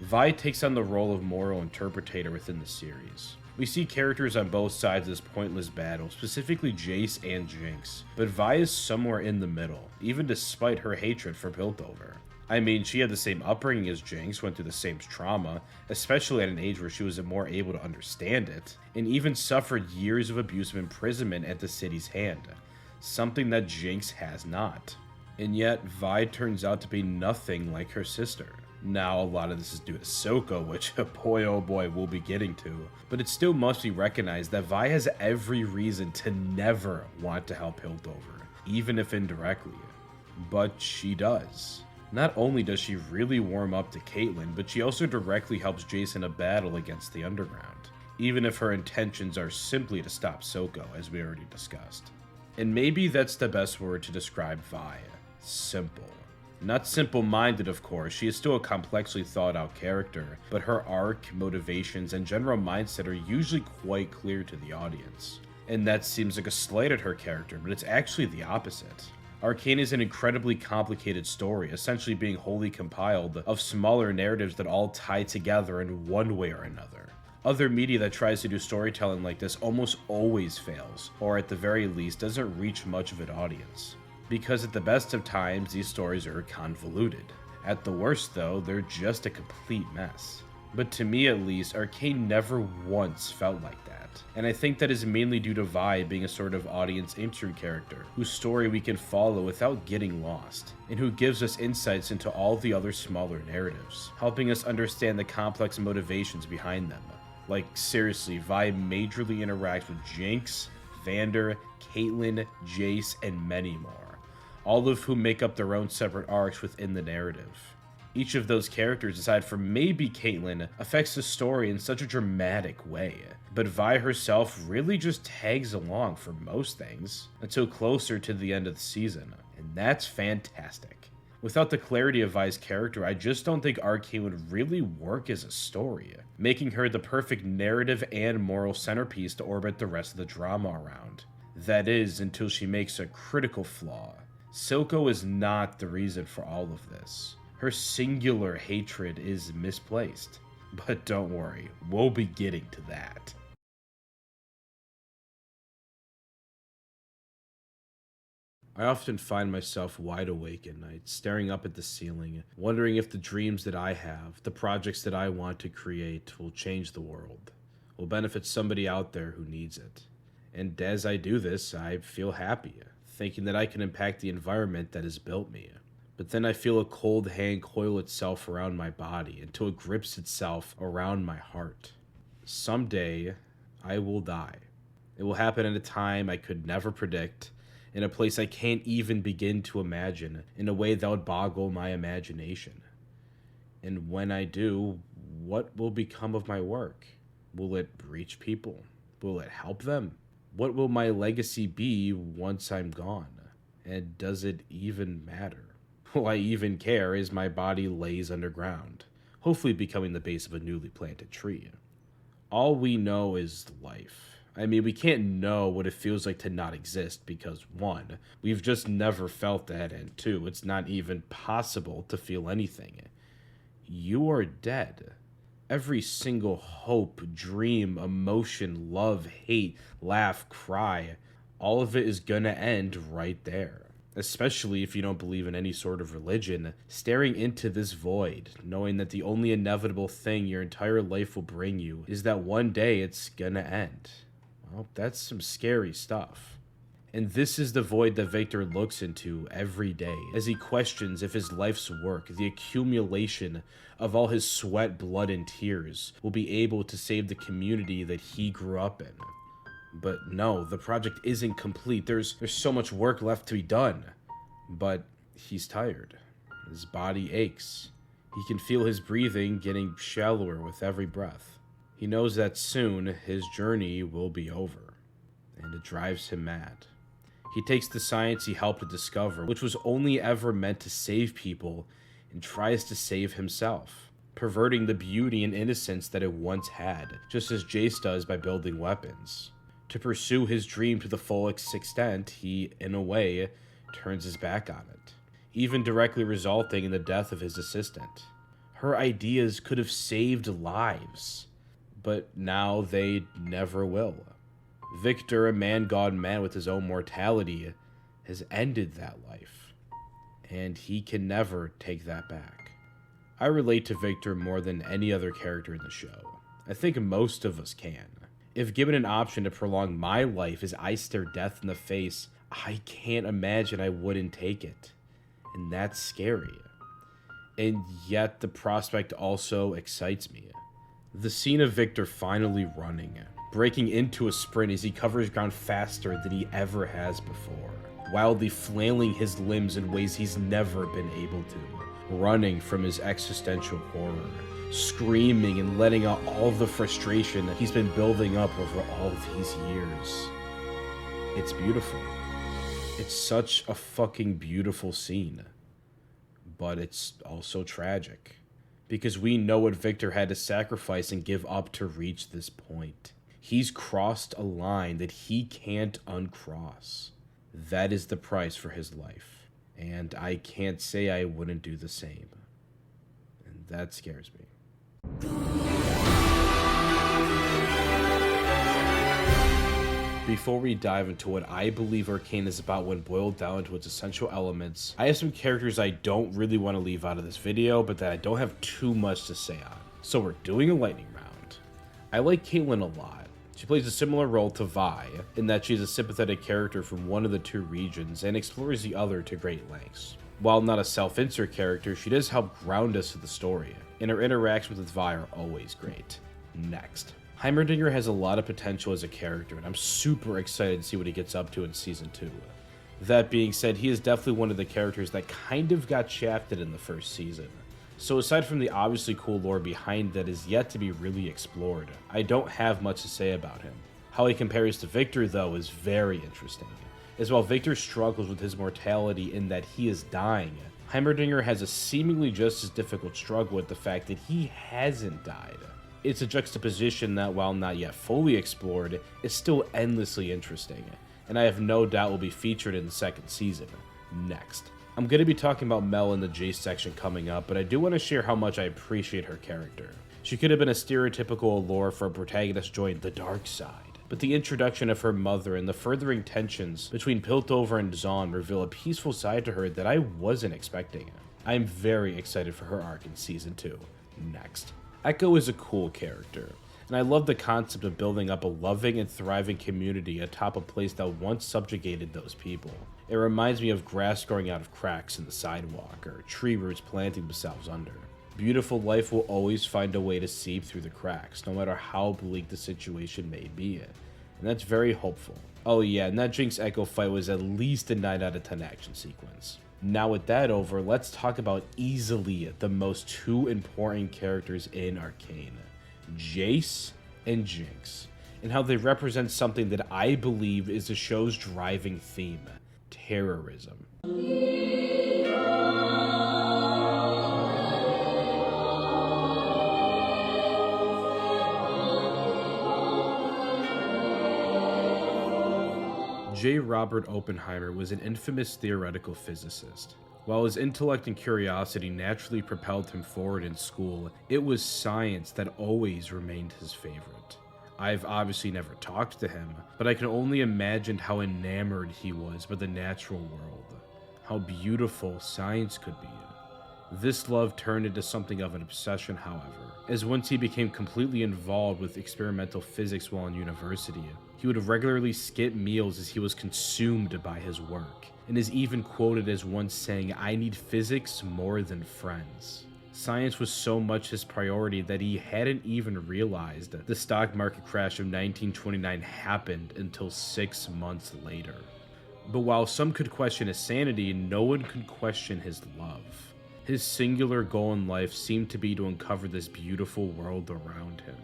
Vi takes on the role of moral interpretator within the series. We see characters on both sides of this pointless battle, specifically Jayce and Jinx, but Vi is somewhere in the middle, even despite her hatred for Piltover. I mean, she had the same upbringing as Jinx, went through the same trauma, especially at an age where she was more able to understand it, and even suffered years of abusive imprisonment at the city's hand, something that Jinx has not. And yet, Vi turns out to be nothing like her sister. Now, a lot of this is due to Silco, which, boy oh boy, we'll be getting to, but it still must be recognized that Vi has every reason to never want to help Piltover, even if indirectly. But she does. Not only does she really warm up to Caitlyn, but she also directly helps Jayce in a battle against the Underground, even if her intentions are simply to stop Silco, as we already discussed. And maybe that's the best word to describe Vi. Simple. Not simple-minded, of course, she is still a complexly thought-out character, but her arc, motivations, and general mindset are usually quite clear to the audience. And that seems like a slight at her character, but it's actually the opposite. Arcane is an incredibly complicated story, essentially being wholly compiled of smaller narratives that all tie together in one way or another. Other media that tries to do storytelling like this almost always fails, or at the very least doesn't reach much of an audience. Because at the best of times, these stories are convoluted. At the worst though, they're just a complete mess. But to me at least, Arcane never once felt like that. And I think that is mainly due to Vi being a sort of audience intro character, whose story we can follow without getting lost, and who gives us insights into all the other smaller narratives, helping us understand the complex motivations behind them. Like seriously, Vi majorly interacts with Jinx, Vander, Caitlyn, Jayce, and many more, all of whom make up their own separate arcs within the narrative. Each of those characters, aside from maybe Caitlyn, affects the story in such a dramatic way, but Vi herself really just tags along for most things, until closer to the end of the season, and that's fantastic. Without the clarity of Vi's character, I just don't think Arcane would really work as a story, making her the perfect narrative and moral centerpiece to orbit the rest of the drama around. That is, until she makes a critical flaw. Silco is not the reason for all of this. Her singular hatred is misplaced. But don't worry, we'll be getting to that. I often find myself wide awake at night, staring up at the ceiling, wondering if the dreams that I have, the projects that I want to create, will change the world, will benefit somebody out there who needs it. And as I do this, I feel happy, thinking that I can impact the environment that has built me. But then I feel a cold hand coil itself around my body until it grips itself around my heart. Someday, I will die. It will happen at a time I could never predict, in a place I can't even begin to imagine, in a way that would boggle my imagination. And when I do, what will become of my work? Will it reach people? Will it help them? What will my legacy be once I'm gone? And does it even matter? Will I even care as my body lays underground, hopefully becoming the base of a newly planted tree? All we know is life, I mean, we can't know what it feels like to not exist because, one, we've just never felt that, and two, it's not even possible to feel anything. You are dead. Every single hope, dream, emotion, love, hate, laugh, cry, all of it is gonna end right there. Especially if you don't believe in any sort of religion, staring into this void, knowing that the only inevitable thing your entire life will bring you is that one day it's gonna end. Well, that's some scary stuff. And this is the void that Viktor looks into every day as he questions if his life's work, the accumulation of all his sweat, blood, and tears, will be able to save the community that he grew up in. But no, the project isn't complete. There's so much work left to be done. But he's tired. His body aches. He can feel his breathing getting shallower with every breath. He knows that soon his journey will be over, and it drives him mad. He takes the science he helped to discover, which was only ever meant to save people, and tries to save himself, perverting the beauty and innocence that it once had, just as Jayce does by building weapons. To pursue his dream to the full extent, he, in a way, turns his back on it, even directly resulting in the death of his assistant. Her ideas could have saved lives, but now they never will. Viktor, a man gone mad with his own mortality, has ended that life, and he can never take that back. I relate to Viktor more than any other character in the show. I think most of us can. If given an option to prolong my life as I stare death in the face, I can't imagine I wouldn't take it. And that's scary. And yet the prospect also excites me. The scene of Viktor finally running, breaking into a sprint as he covers ground faster than he ever has before, wildly flailing his limbs in ways he's never been able to, running from his existential horror, screaming and letting out all the frustration that he's been building up over all these years. It's beautiful. It's such a fucking beautiful scene. But it's also tragic. Because we know what Viktor had to sacrifice and give up to reach this point. He's crossed a line that he can't uncross. That is the price for his life. And I can't say I wouldn't do the same. And that scares me. Before we dive into what I believe Arcane is about when boiled down to its essential elements, I have some characters I don't really want to leave out of this video, but that I don't have too much to say on. So we're doing a lightning round. I like Caitlyn a lot. She plays a similar role to Vi, in that she's a sympathetic character from one of the two regions and explores the other to great lengths. While not a self-insert character, she does help ground us to the story, and her interactions with Vi are always great. Next. Heimerdinger has a lot of potential as a character, and I'm super excited to see what he gets up to in Season 2. That being said, he is definitely one of the characters that kind of got shafted in the first season. So aside from the obviously cool lore behind that is yet to be really explored, I don't have much to say about him. How he compares to Viktor, though, is very interesting. As while Viktor struggles with his mortality in that he is dying, Heimerdinger has a seemingly just as difficult struggle with the fact that he hasn't died. It's a juxtaposition that, while not yet fully explored, is still endlessly interesting, and I have no doubt will be featured in the second season. Next. I'm going to be talking about Mel in the Jayce section coming up, but I do want to share how much I appreciate her character. She could have been a stereotypical allure for a protagonist joined the dark side, but the introduction of her mother and the furthering tensions between Piltover and Zaun reveal a peaceful side to her that I wasn't expecting. I am very excited for her arc in Season 2. Next. Echo is a cool character, and I love the concept of building up a loving and thriving community atop a place that once subjugated those people. It reminds me of grass growing out of cracks in the sidewalk, or tree roots planting themselves under. Beautiful life will always find a way to seep through the cracks, no matter how bleak the situation may be, and that's very hopeful. Oh yeah, and that Jinx Echo fight was at least a 9 out of 10 action sequence. Now with that over, let's talk about easily the most two important characters in Arcane, Jayce and Jinx, and how they represent something that I believe is the show's driving theme, terrorism. J. Robert Oppenheimer was an infamous theoretical physicist. While his intellect and curiosity naturally propelled him forward in school, it was science that always remained his favorite. I've obviously never talked to him, but I can only imagine how enamored he was by the natural world, how beautiful science could be. This love turned into something of an obsession, however, as once he became completely involved with experimental physics while in university, he would regularly skip meals as he was consumed by his work, and is even quoted as once saying, "I need physics more than friends." Science was so much his priority that he hadn't even realized the stock market crash of 1929 happened until 6 months later. But while some could question his sanity, no one could question his love. His singular goal in life seemed to be to uncover this beautiful world around him.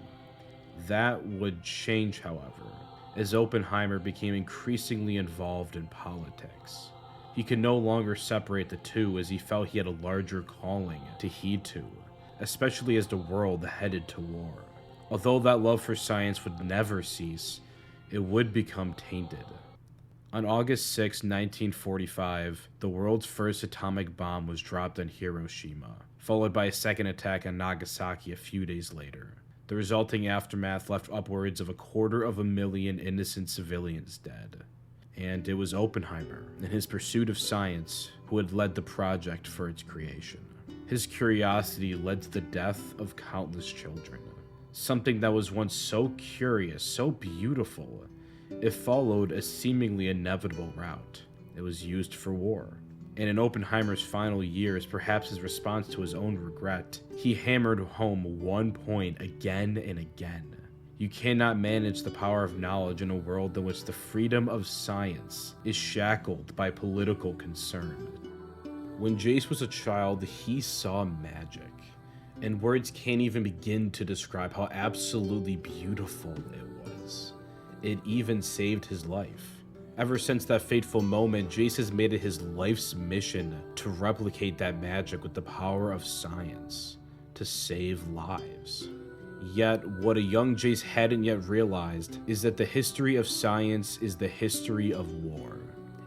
That would change, however, as Oppenheimer became increasingly involved in politics. He could no longer separate the two as he felt he had a larger calling to heed to, especially as the world headed to war. Although that love for science would never cease, it would become tainted. On August 6, 1945, the world's first atomic bomb was dropped on Hiroshima, followed by a second attack on Nagasaki a few days later. The resulting aftermath left upwards of 250,000 innocent civilians dead. And it was Oppenheimer, in his pursuit of science, who had led the project for its creation. His curiosity led to the death of countless children. Something that was once so curious, so beautiful, it followed a seemingly inevitable route. It was used for war. And in Oppenheimer's final years, perhaps his response to his own regret, he hammered home one point again and again. You cannot manage the power of knowledge in a world in which the freedom of science is shackled by political concern. When Jayce was a child, he saw magic, and words can't even begin to describe how absolutely beautiful it was. It even saved his life. Ever since that fateful moment, Jayce has made it his life's mission to replicate that magic with the power of science, to save lives. Yet, what a young Jayce hadn't yet realized is that the history of science is the history of war.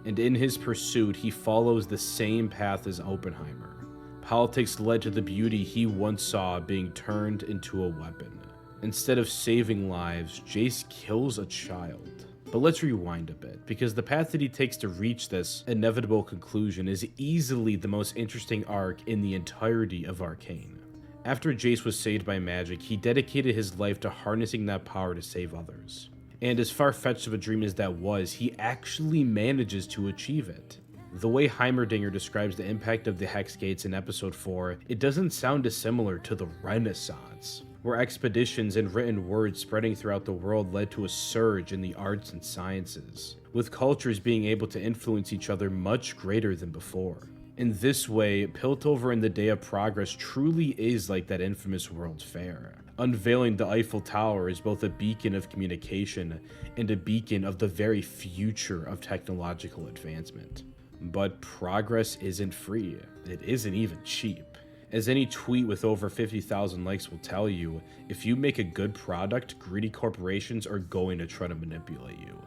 And in his pursuit, he follows the same path as Oppenheimer. Politics led to the beauty he once saw being turned into a weapon. Instead of saving lives, Jayce kills a child. But let's rewind a bit, because the path that he takes to reach this inevitable conclusion is easily the most interesting arc in the entirety of Arcane. After Jayce was saved by magic, he dedicated his life to harnessing that power to save others. And as far-fetched of a dream as that was, he actually manages to achieve it. The way Heimerdinger describes the impact of the Hex Gates in episode 4, it doesn't sound dissimilar to the Renaissance, where expeditions and written words spreading throughout the world led to a surge in the arts and sciences, with cultures being able to influence each other much greater than before. In this way, Piltover and the Day of Progress truly is like that infamous World's Fair, unveiling the Eiffel Tower as both a beacon of communication and a beacon of the very future of technological advancement. But progress isn't free. It isn't even cheap. As any tweet with over 50,000 likes will tell you, if you make a good product, greedy corporations are going to try to manipulate you,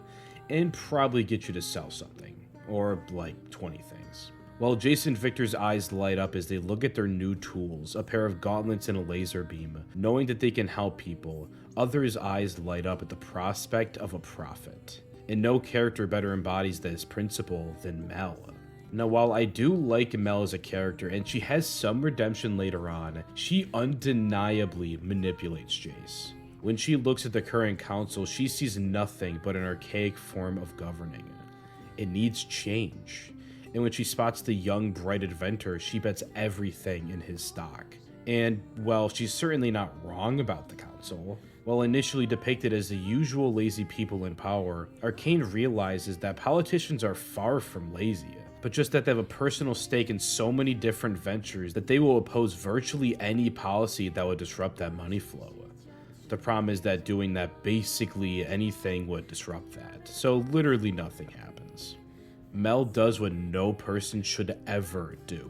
and probably get you to sell something, or like 20 things. While Jayce and Viktor's eyes light up as they look at their new tools, a pair of gauntlets and a laser beam, knowing that they can help people, others' eyes light up at the prospect of a profit. And no character better embodies this principle than Mel. Now, while I do like Mel as a character, and she has some redemption later on, she undeniably manipulates Jayce. When she looks at the current council, she sees nothing but an archaic form of governing. It needs change. And when she spots the young, bright inventor, she bets everything in his stock. And, well, she's certainly not wrong about the council. While initially depicted as the usual lazy people in power, Arcane realizes that politicians are far from lazy, but just that they have a personal stake in so many different ventures that they will oppose virtually any policy that would disrupt that money flow. The problem is that doing that, basically anything would disrupt that, so literally nothing happens. Mel does what no person should ever do: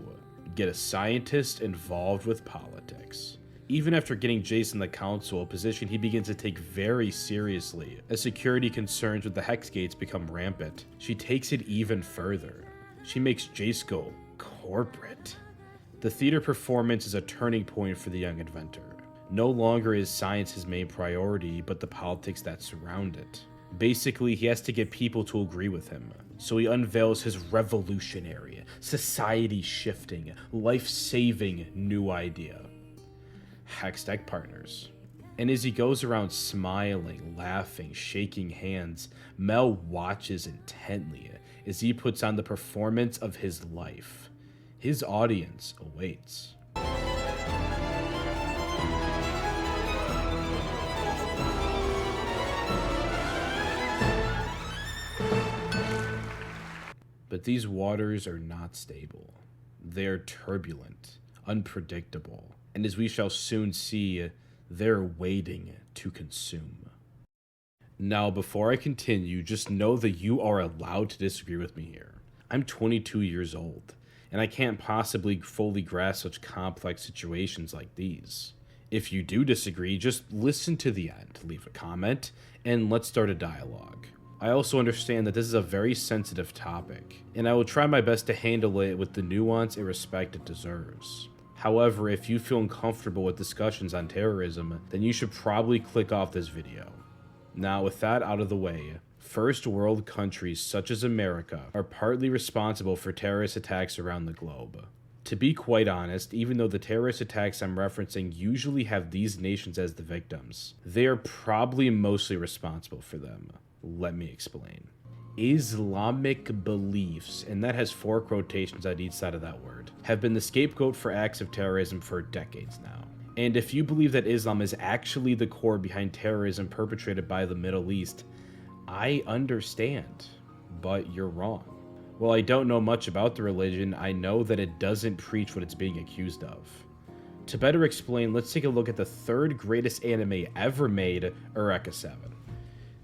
get a scientist involved with politics. Even after getting Jayce in the council, a position he begins to take very seriously, as security concerns with the Hex Gates become rampant. She takes it even further. She makes Jayce go corporate. The theater performance is a turning point for the young inventor. No longer is science his main priority, but the politics that surround it. Basically, he has to get people to agree with him. So he unveils his revolutionary, society-shifting, life-saving new idea. Hextech partners. And as he goes around smiling, laughing, shaking hands, Mel watches intently as he puts on the performance of his life. His audience awaits. But these waters are not stable. They are turbulent, unpredictable, and as we shall soon see, they're waiting to consume. Now, before I continue, just know that you are allowed to disagree with me here. I'm 22 years old, and I can't possibly fully grasp such complex situations like these. If you do disagree, just listen to the end, leave a comment, and let's start a dialogue. I also understand that this is a very sensitive topic, and I will try my best to handle it with the nuance and respect it deserves. However, if you feel uncomfortable with discussions on terrorism, then you should probably click off this video. Now, with that out of the way, first world countries such as America are partly responsible for terrorist attacks around the globe. To be quite honest, even though the terrorist attacks I'm referencing usually have these nations as the victims, they are probably mostly responsible for them. Let me explain. Islamic beliefs, and that has 4 quotations on each side of that word, have been the scapegoat for acts of terrorism for decades now. And if you believe that Islam is actually the core behind terrorism perpetrated by the Middle East, I understand, but you're wrong. While I don't know much about the religion, I know that it doesn't preach what it's being accused of. To better explain, let's take a look at the 3rd greatest anime ever made, Eureka 7.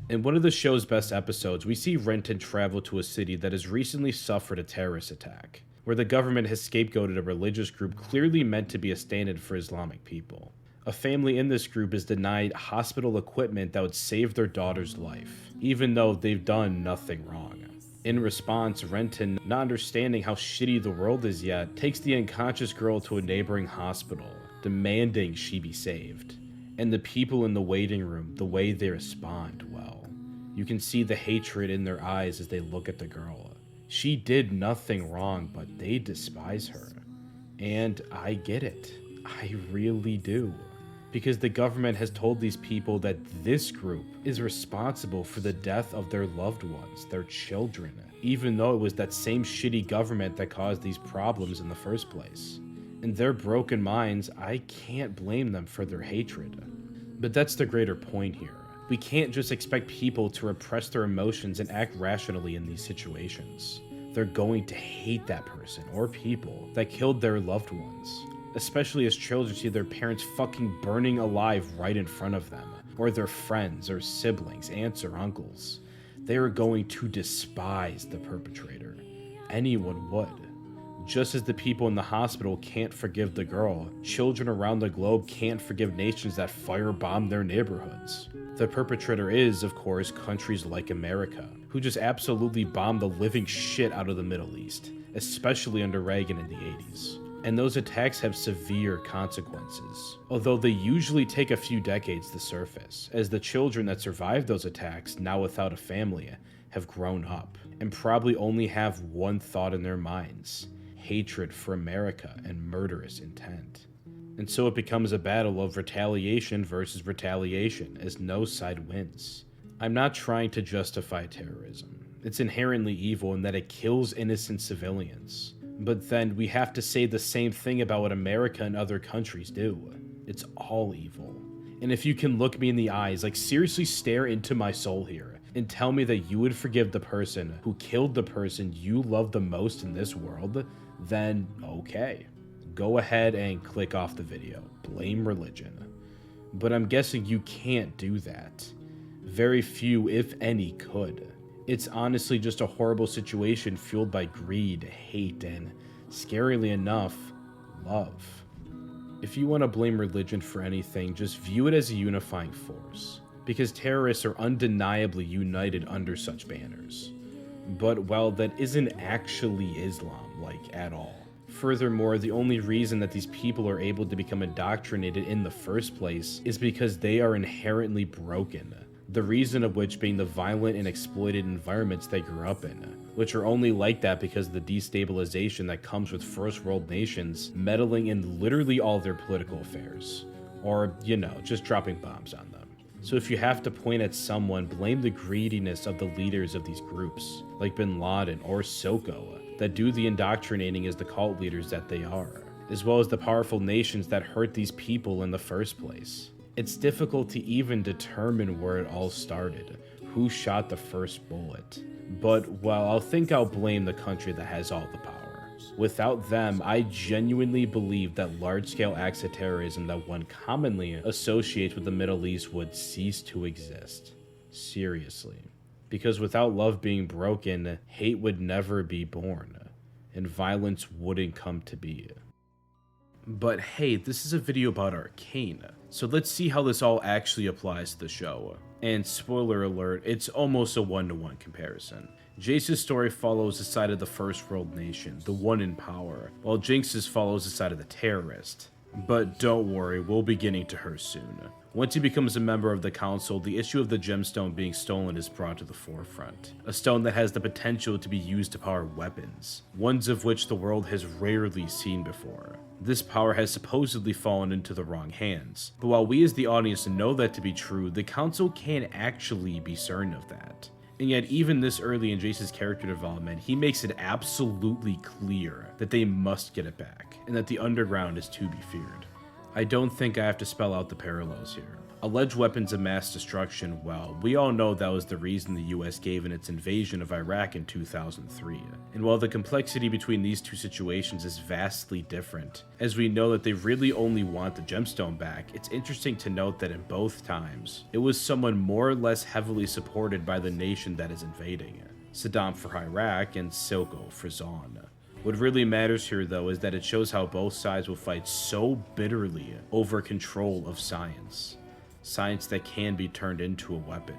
In one of the show's best episodes, we see Renton travel to a city that has recently suffered a terrorist attack, where the government has scapegoated a religious group clearly meant to be a stand-in for Islamic people. A family in this group is denied hospital equipment that would save their daughter's life, even though they've done nothing wrong. In response, Renton, not understanding how shitty the world is yet, takes the unconscious girl to a neighboring hospital, demanding she be saved. And the people in the waiting room, the way they respond, well, you can see the hatred in their eyes as they look at the girl. She did nothing wrong, but they despise her. And I get it. I really do. Because the government has told these people that this group is responsible for the death of their loved ones, their children, even though it was that same shitty government that caused these problems in the first place. In their broken minds, I can't blame them for their hatred. But that's the greater point here. We can't just expect people to repress their emotions and act rationally in these situations. They're going to hate that person or people that killed their loved ones. Especially as children see their parents fucking burning alive right in front of them, or their friends or siblings, aunts or uncles. They are going to despise the perpetrator. Anyone would. Just as the people in the hospital can't forgive the girl, children around the globe can't forgive nations that firebomb their neighborhoods. The perpetrator is, of course, countries like America, who just absolutely bombed the living shit out of the Middle East, especially under Reagan in the 80s. And those attacks have severe consequences, although they usually take a few decades to surface, as the children that survived those attacks, now without a family, have grown up, and probably only have one thought in their minds: hatred for America and murderous intent. And so it becomes a battle of retaliation versus retaliation, as no side wins. I'm not trying to justify terrorism. It's inherently evil in that it kills innocent civilians. But then we have to say the same thing about what America and other countries do. It's all evil. And if you can look me in the eyes, like seriously stare into my soul here, and tell me that you would forgive the person who killed the person you love the most in this world, then okay. Go ahead and click off the video. Blame religion. But I'm guessing you can't do that. Very few, if any, could. It's honestly just a horrible situation fueled by greed, hate, and, scarily enough, love. If you want to blame religion for anything, just view it as a unifying force, because terrorists are undeniably united under such banners. But, well, that isn't actually Islam, like, at all. Furthermore, the only reason that these people are able to become indoctrinated in the first place is because they are inherently broken. The reason of which being the violent and exploited environments they grew up in, which are only like that because of the destabilization that comes with first world nations meddling in literally all their political affairs. Or, you know, just dropping bombs on them. So if you have to point at someone, blame the greediness of the leaders of these groups, like Bin Laden or Silco, that do the indoctrinating as the cult leaders that they are, as well as the powerful nations that hurt these people in the first place. It's difficult to even determine where it all started, who shot the first bullet. But, well, I'll blame the country that has all the power. Without them, I genuinely believe that large-scale acts of terrorism that one commonly associates with the Middle East would cease to exist. Seriously. Because without love being broken, hate would never be born, and violence wouldn't come to be. But hey, this is a video about Arcane, so let's see how this all actually applies to the show. And spoiler alert, it's almost a one-to-one comparison. Jayce's story follows the side of the first world nation, the one in power, while Jinx's follows the side of the terrorist. But don't worry, we'll be getting to her soon. Once he becomes a member of the council, the issue of the gemstone being stolen is brought to the forefront. A stone that has the potential to be used to power weapons, ones of which the world has rarely seen before. This power has supposedly fallen into the wrong hands, but while we as the audience know that to be true, the council can't actually be certain of that. And yet, even this early in Jayce's character development, he makes it absolutely clear that they must get it back, and that the underground is to be feared. I don't think I have to spell out the parallels here. Alleged weapons of mass destruction, well, we all know that was the reason the US gave in its invasion of Iraq in 2003. And while the complexity between these two situations is vastly different, as we know that they really only want the gemstone back, it's interesting to note that in both times, it was someone more or less heavily supported by the nation that is invading. Saddam for Iraq and Silco for Zaun. What really matters here, though, is that it shows how both sides will fight so bitterly over control of science. Science that can be turned into a weapon.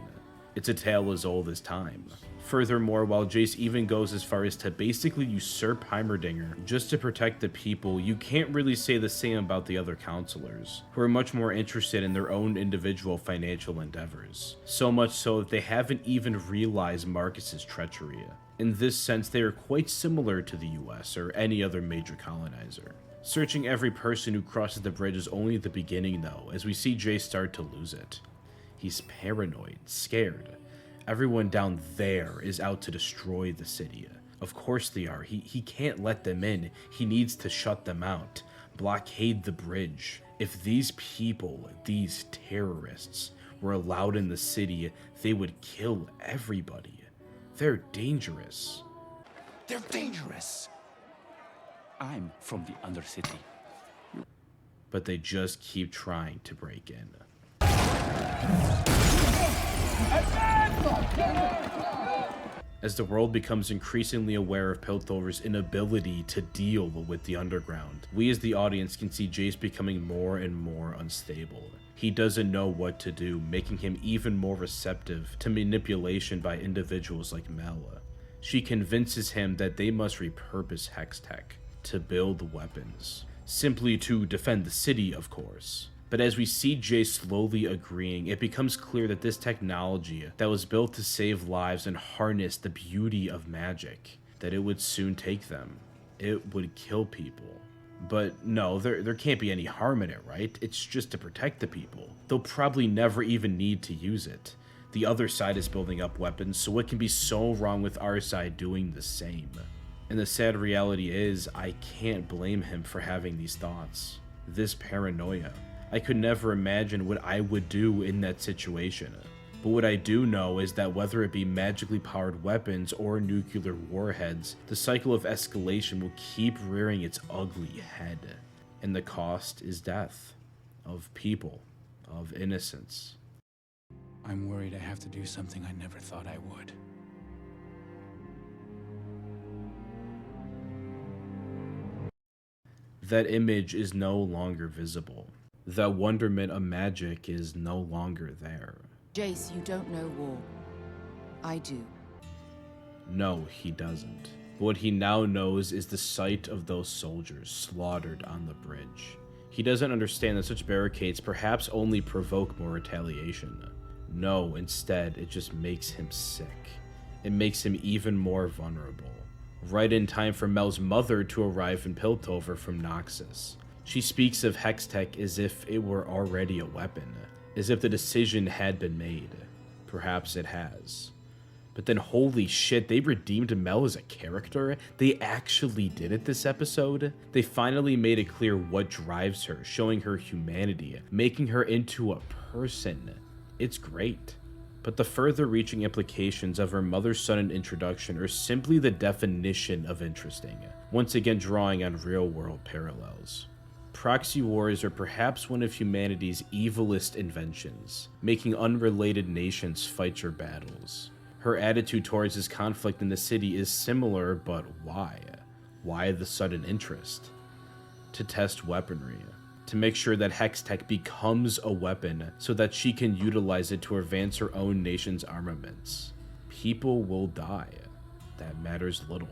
It's a tale as old as time. Furthermore, while Jayce even goes as far as to basically usurp Heimerdinger just to protect the people, you can't really say the same about the other counselors, who are much more interested in their own individual financial endeavors. So much so that they haven't even realized Marcus's treachery. In this sense, they are quite similar to the US or any other major colonizer. Searching every person who crosses the bridge is only the beginning, though, as we see Jayce start to lose it. He's paranoid, scared. Everyone down there is out to destroy the city. Of course they are. He can't let them in. He needs to shut them out. Blockade the bridge. If these people, these terrorists, were allowed in the city, they would kill everybody. They're dangerous. They're dangerous. I'm from the Undercity. But they just keep trying to break in. As the world becomes increasingly aware of Piltover's inability to deal with the underground, we as the audience can see Jayce becoming more and more unstable. He doesn't know what to do, making him even more receptive to manipulation by individuals like Mel. She convinces him that they must repurpose Hextech to build weapons, simply to defend the city, of course. But as we see Jayce slowly agreeing, it becomes clear that this technology that was built to save lives and harness the beauty of magic, that it would soon take them. It would kill people. But no, there can't be any harm in it, right? It's just to protect the people. They'll probably never even need to use it. The other side is building up weapons, so what can be so wrong with our side doing the same? And the sad reality is, I can't blame him for having these thoughts. This paranoia. I could never imagine what I would do in that situation. But what I do know is that whether it be magically powered weapons or nuclear warheads, the cycle of escalation will keep rearing its ugly head. And the cost is death. Of people. Of innocence. I'm worried I have to do something I never thought I would. That image is no longer visible. That wonderment of magic is no longer there. Jayce, you don't know war. I do. No, he doesn't. What he now knows is the sight of those soldiers slaughtered on the bridge. He doesn't understand that such barricades perhaps only provoke more retaliation. No, instead, it just makes him sick. It makes him even more vulnerable. Right in time for Mel's mother to arrive in Piltover from Noxus. She speaks of Hextech as if it were already a weapon, as if the decision had been made. Perhaps it has. But then holy shit, they redeemed Mel as a character? They actually did it this episode? They finally made it clear what drives her, showing her humanity, making her into a person. It's great. But the further-reaching implications of her mother-son introduction are simply the definition of interesting, once again drawing on real-world parallels. Proxy wars are perhaps one of humanity's evilest inventions, making unrelated nations fight your battles. Her attitude towards this conflict in the city is similar, but why? Why the sudden interest? To test weaponry. To make sure that Hextech becomes a weapon so that she can utilize it to advance her own nation's armaments. People will die. That matters little.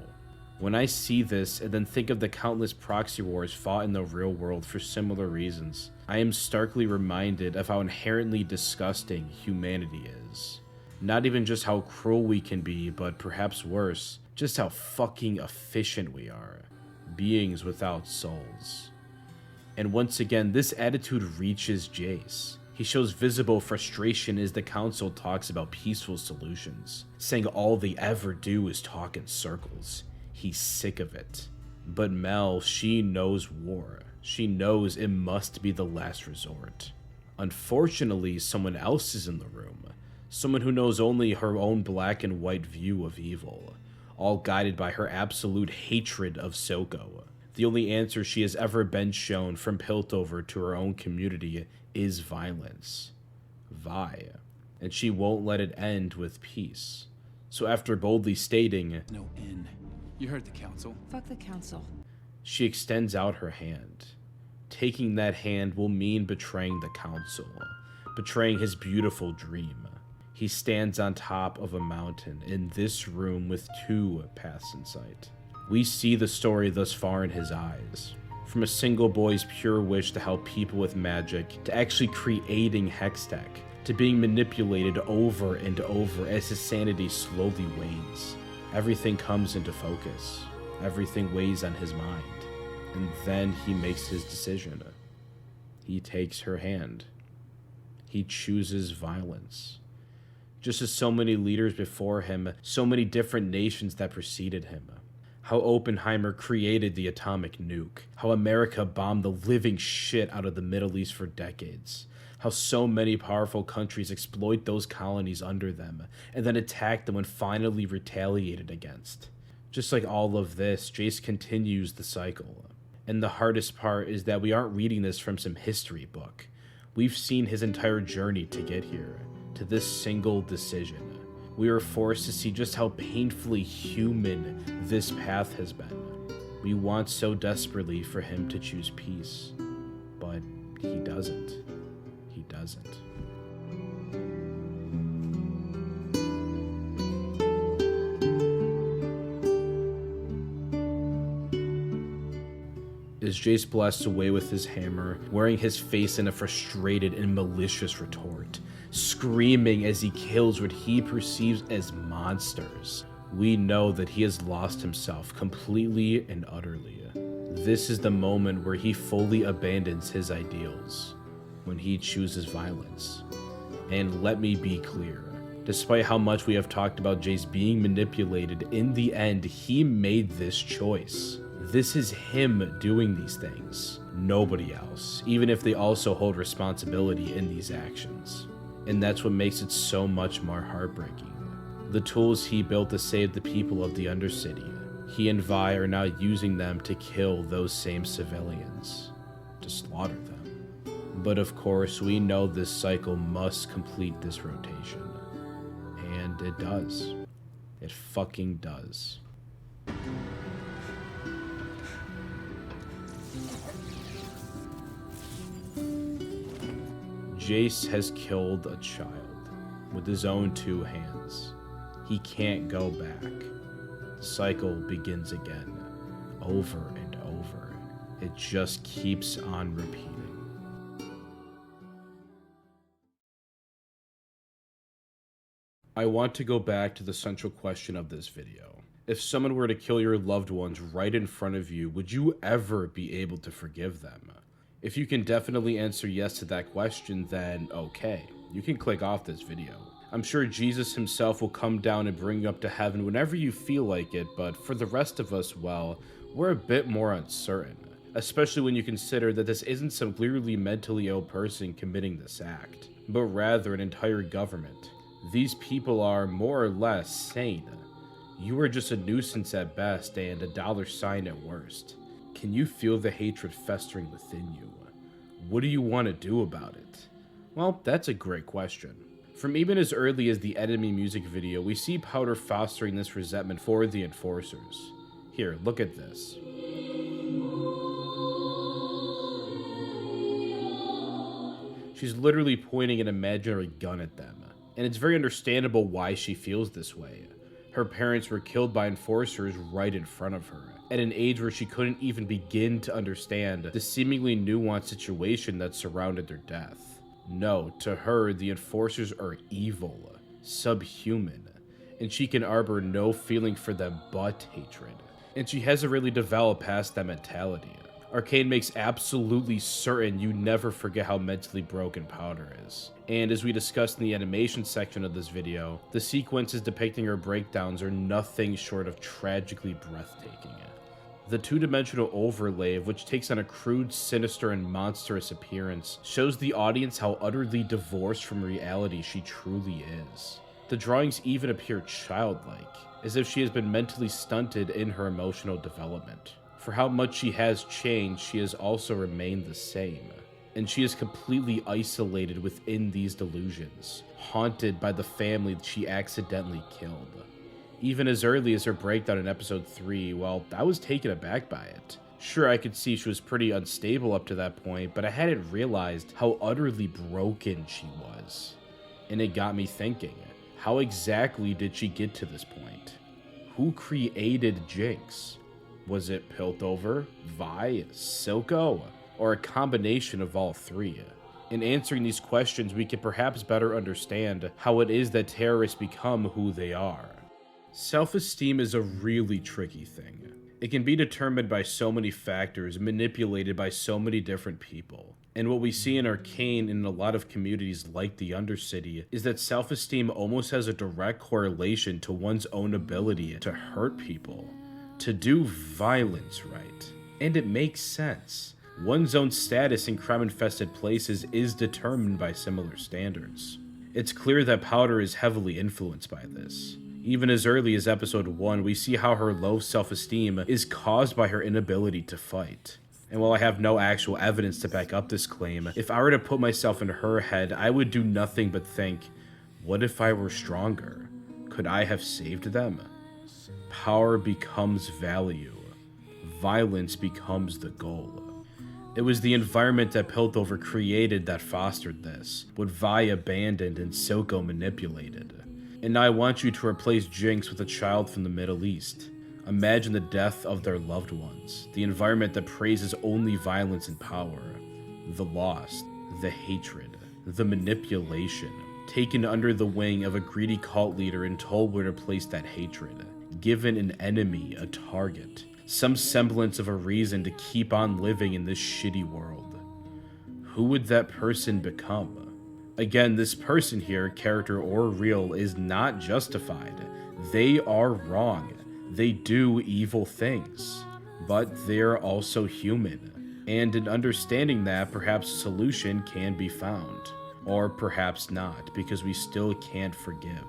When I see this and then think of the countless proxy wars fought in the real world for similar reasons, I am starkly reminded of how inherently disgusting humanity is. Not even just how cruel we can be, but perhaps worse, just how fucking efficient we are. Beings without souls. And once again, this attitude reaches Jayce. He shows visible frustration as the council talks about peaceful solutions, saying all they ever do is talk in circles. He's sick of it. But Mel, she knows war. She knows it must be the last resort. Unfortunately, someone else is in the room. Someone who knows only her own black and white view of evil, all guided by her absolute hatred of Silco. The only answer she has ever been shown from Piltover to her own community is violence. Vi. And she won't let it end with peace. So after boldly stating, No in. You heard the council. Fuck the council. she extends out her hand. Taking that hand will mean betraying the council, betraying his beautiful dream. He stands on top of a mountain in this room with two paths in sight. We see the story thus far in his eyes. From a single boy's pure wish to help people with magic, to actually creating Hextech, to being manipulated over and over as his sanity slowly wanes. Everything comes into focus. Everything weighs on his mind. And then he makes his decision. He takes her hand. He chooses violence. Just as so many leaders before him, so many different nations that preceded him. How Oppenheimer created the atomic nuke. How America bombed the living shit out of the Middle East for decades. How so many powerful countries exploit those colonies under them, and then attack them when finally retaliated against. Just like all of this, Jayce continues the cycle. And the hardest part is that we aren't reading this from some history book. We've seen his entire journey to get here, to this single decision. We are forced to see just how painfully human this path has been. We want so desperately for him to choose peace, but he doesn't. He doesn't. As Jayce blasts away with his hammer, wearing his face in a frustrated and malicious retort, screaming as he kills what he perceives as monsters, we know that he has lost himself completely and utterly. This is the moment where he fully abandons his ideals, when he chooses violence. And let me be clear, despite how much we have talked about Jayce being manipulated, in the end, he made this choice. This is him doing these things, nobody else, even if they also hold responsibility in these actions. And that's what makes it so much more heartbreaking. The tools he built to save the people of the Undercity, he and Vi are now using them to kill those same civilians, to slaughter them. But of course, we know this cycle must complete this rotation. And it does. It fucking does. Jayce has killed a child with his own 2 hands. He can't go back. The cycle begins again, over and over. It just keeps on repeating. I want to go back to the central question of this video. If someone were to kill your loved ones right in front of you, would you ever be able to forgive them? If you can definitely answer yes to that question, then okay, you can click off this video. I'm sure Jesus himself will come down and bring you up to heaven whenever you feel like it, but for the rest of us, well, we're a bit more uncertain. Especially when you consider that this isn't some clearly mentally ill person committing this act, but rather an entire government. These people are more or less sane. You are just a nuisance at best and a $sign at worst. Can you feel the hatred festering within you? What do you want to do about it? Well, that's a great question. From even as early as the Enemy music video, we see Powder fostering this resentment for the Enforcers. Here, look at this. She's literally pointing an imaginary gun at them, and it's very understandable why she feels this way. Her parents were killed by Enforcers right in front of her, at an age where she couldn't even begin to understand the seemingly nuanced situation that surrounded their death. No, to her, the Enforcers are evil, subhuman, and she can harbor no feeling for them but hatred. And she hasn't really developed past that mentality. Arcane makes absolutely certain you never forget how mentally broken Powder is. And as we discussed in the animation section of this video, the sequences depicting her breakdowns are nothing short of tragically breathtaking. The two-dimensional overlay, of which takes on a crude, sinister, and monstrous appearance, shows the audience how utterly divorced from reality she truly is. The drawings even appear childlike, as if she has been mentally stunted in her emotional development. For how much she has changed, she has also remained the same, and she is completely isolated within these delusions, haunted by the family that she accidentally killed. Even as early as her breakdown in episode 3, well, I was taken aback by it. Sure, I could see she was pretty unstable up to that point, but I hadn't realized how utterly broken she was. And it got me thinking, how exactly did she get to this point? Who created Jinx? Was it Piltover, Vi, Silco, or a combination of all 3? In answering these questions, we can perhaps better understand how it is that terrorists become who they are. Self-esteem is a really tricky thing. It can be determined by so many factors, manipulated by so many different people. And what we see in Arcane and in a lot of communities like the Undercity is that self-esteem almost has a direct correlation to one's own ability to hurt people, to do violence right. And it makes sense. One's own status in crime-infested places is determined by similar standards. It's clear that Powder is heavily influenced by this. Even as early as episode 1, we see how her low self-esteem is caused by her inability to fight. And while I have no actual evidence to back up this claim, if I were to put myself in her head, I would do nothing but think, what if I were stronger? Could I have saved them? Power becomes value. Violence becomes the goal. It was the environment that Piltover created that fostered this, what Vi abandoned and Silco manipulated. And now I want you to replace Jinx with a child from the Middle East. Imagine the death of their loved ones, the environment that praises only violence and power, the loss, the hatred, the manipulation, taken under the wing of a greedy cult leader and told where to place that hatred, given an enemy, a target, some semblance of a reason to keep on living in this shitty world. Who would that person become? Again, this person here, character or real, is not justified. They are wrong. They do evil things. But they're also human. And in understanding that, perhaps a solution can be found. Or perhaps not, because we still can't forgive.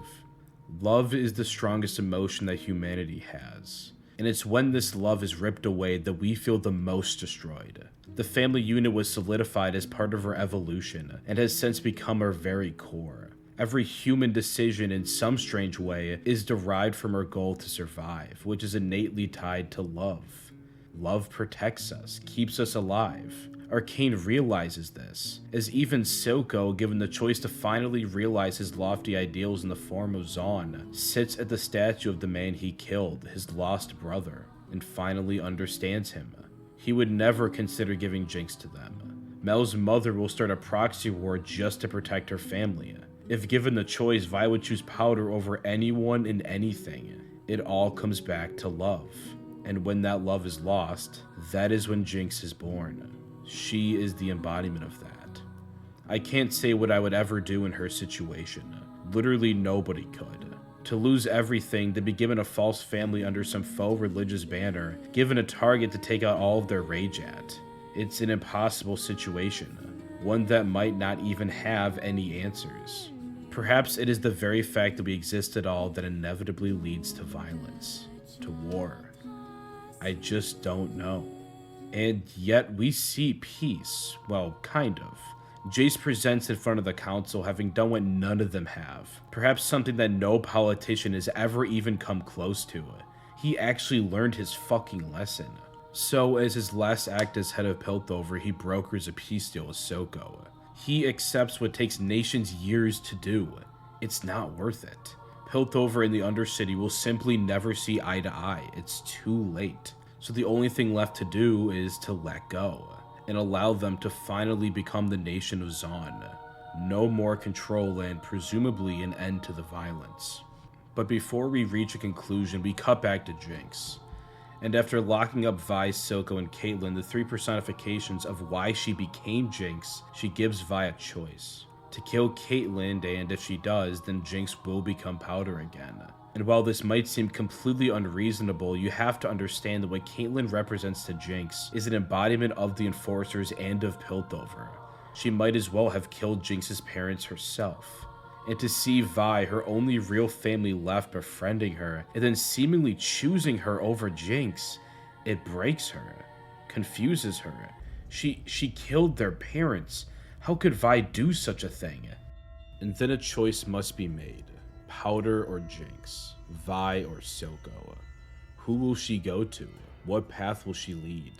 Love is the strongest emotion that humanity has. And it's when this love is ripped away that we feel the most destroyed. The family unit was solidified as part of our evolution, and has since become our very core. Every human decision in some strange way is derived from our goal to survive, which is innately tied to love. Love protects us, keeps us alive. Arcane realizes this, as even Silco, given the choice to finally realize his lofty ideals in the form of Zaun, sits at the statue of the man he killed, his lost brother, and finally understands him. He would never consider giving Jinx to them. Mel's mother will start a proxy war just to protect her family. If given the choice, Vi would choose Powder over anyone and anything. It all comes back to love. And when that love is lost, that is when Jinx is born. She is the embodiment of that. I can't say what I would ever do in her situation. Literally nobody could. To lose everything, to be given a false family under some faux religious banner, given a target to take out all of their rage at. It's an impossible situation, one that might not even have any answers. Perhaps it is the very fact that we exist at all that inevitably leads to violence, to war. I just don't know. And yet we see peace, well, kind of. Jayce presents in front of the council having done what none of them have. Perhaps something that no politician has ever even come close to. He actually learned his fucking lesson. So as his last act as head of Piltover, he brokers a peace deal with Silco. He accepts what takes nations years to do. It's not worth it. Piltover and the Undercity will simply never see eye to eye. It's too late. So the only thing left to do is to let go and allow them to finally become the nation of Zaun. No more control and presumably an end to the violence. But before we reach a conclusion, we cut back to Jinx. And after locking up Vi, Silco, and Caitlyn, the three personifications of why she became Jinx, she gives Vi a choice. To kill Caitlyn, and if she does, then Jinx will become Powder again. And while this might seem completely unreasonable, you have to understand that what Caitlyn represents to Jinx is an embodiment of the Enforcers and of Piltover. She might as well have killed Jinx's parents herself. And to see Vi, her only real family left, befriending her, and then seemingly choosing her over Jinx, it breaks her, confuses her. She killed their parents. How could Vi do such a thing? And then a choice must be made. Powder or Jinx? Vi or Silco? Who will she go to? What path will she lead?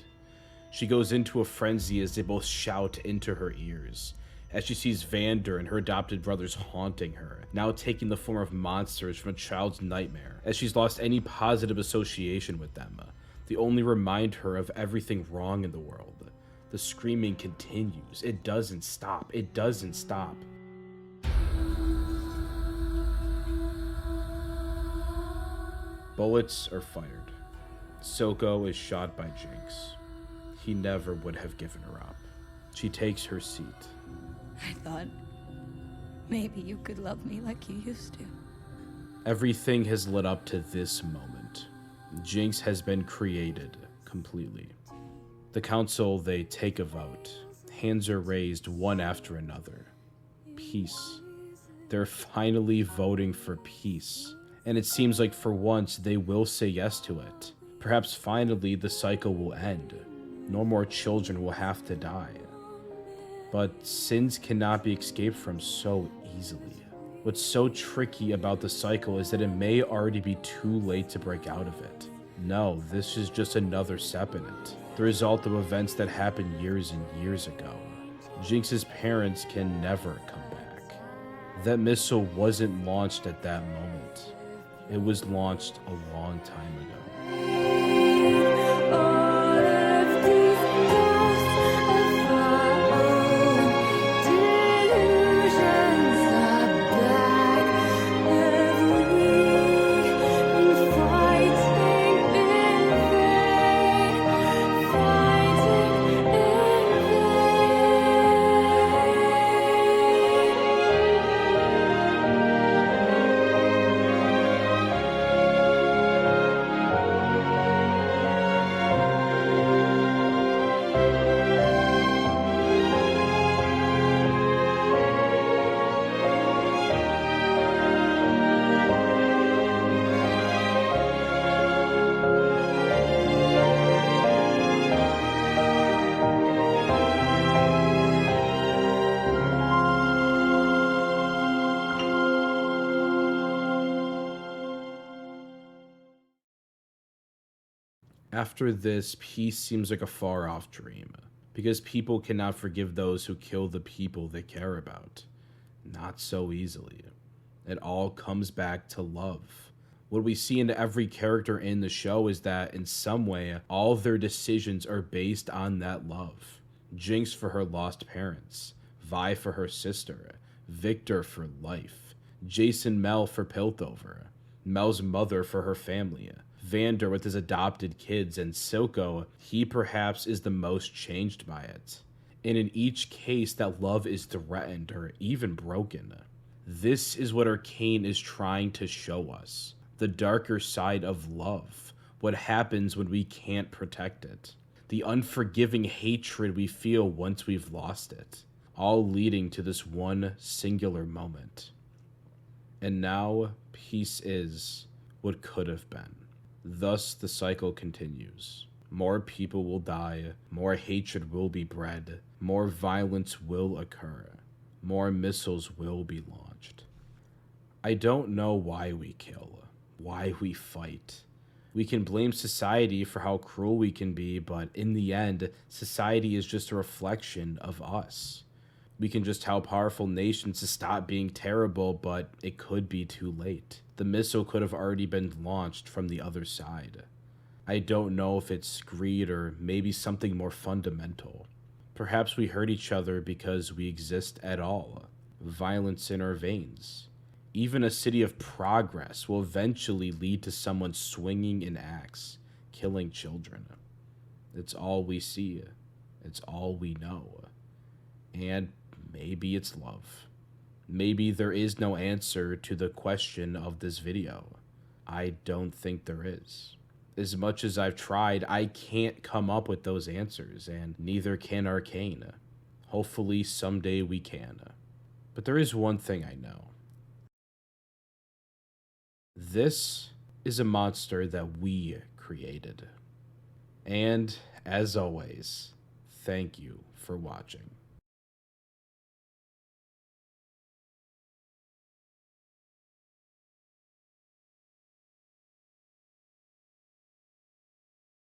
She goes into a frenzy as they both shout into her ears, as she sees Vander and her adopted brothers haunting her, now taking the form of monsters from a child's nightmare, as she's lost any positive association with them. They only remind her of everything wrong in the world. The screaming continues. It doesn't stop. It doesn't stop. Bullets are fired. Silco is shot by Jinx. He never would have given her up. She takes her seat. I thought maybe you could love me like you used to. Everything has led up to this moment. Jinx has been created completely. The council, they take a vote. Hands are raised one after another. Peace. They're finally voting for peace. And it seems like for once they will say yes to it. Perhaps finally the cycle will end. No more children will have to die. But sins cannot be escaped from so easily. What's so tricky about the cycle is that it may already be too late to break out of it. No, this is just another step in it. The result of events that happened years and years ago. Jinx's parents can never come back. That missile wasn't launched at that moment. It was launched a long time ago. After this, peace seems like a far-off dream, because people cannot forgive those who kill the people they care about. Not so easily. It all comes back to love. What we see in every character in the show is that, in some way, all of their decisions are based on that love. Jinx for her lost parents, Vi for her sister, Viktor for life, Jayce and Mel for Piltover, Mel's mother for her family, Vander with his adopted kids, and Silco, he perhaps is the most changed by it. And in each case, that love is threatened or even broken. This is what Arcane is trying to show us. The darker side of love. What happens when we can't protect it. The unforgiving hatred we feel once we've lost it. All leading to this one singular moment. And now, peace is what could have been. Thus, the cycle continues. More people will die, more hatred will be bred, more violence will occur, more missiles will be launched. I don't know why we kill, why we fight. We can blame society for how cruel we can be, but in the end, society is just a reflection of us. We can just tell powerful nations to stop being terrible, but it could be too late. The missile could have already been launched from the other side. I don't know if it's greed or maybe something more fundamental. Perhaps we hurt each other because we exist at all. Violence in our veins. Even a city of progress will eventually lead to someone swinging an axe, killing children. It's all we see. It's all we know. And maybe it's love. Maybe there is no answer to the question of this video. I don't think there is. As much as I've tried, I can't come up with those answers, and neither can Arcane. Hopefully someday we can. But there is one thing I know. This is a monster that we created. And, as always, thank you for watching.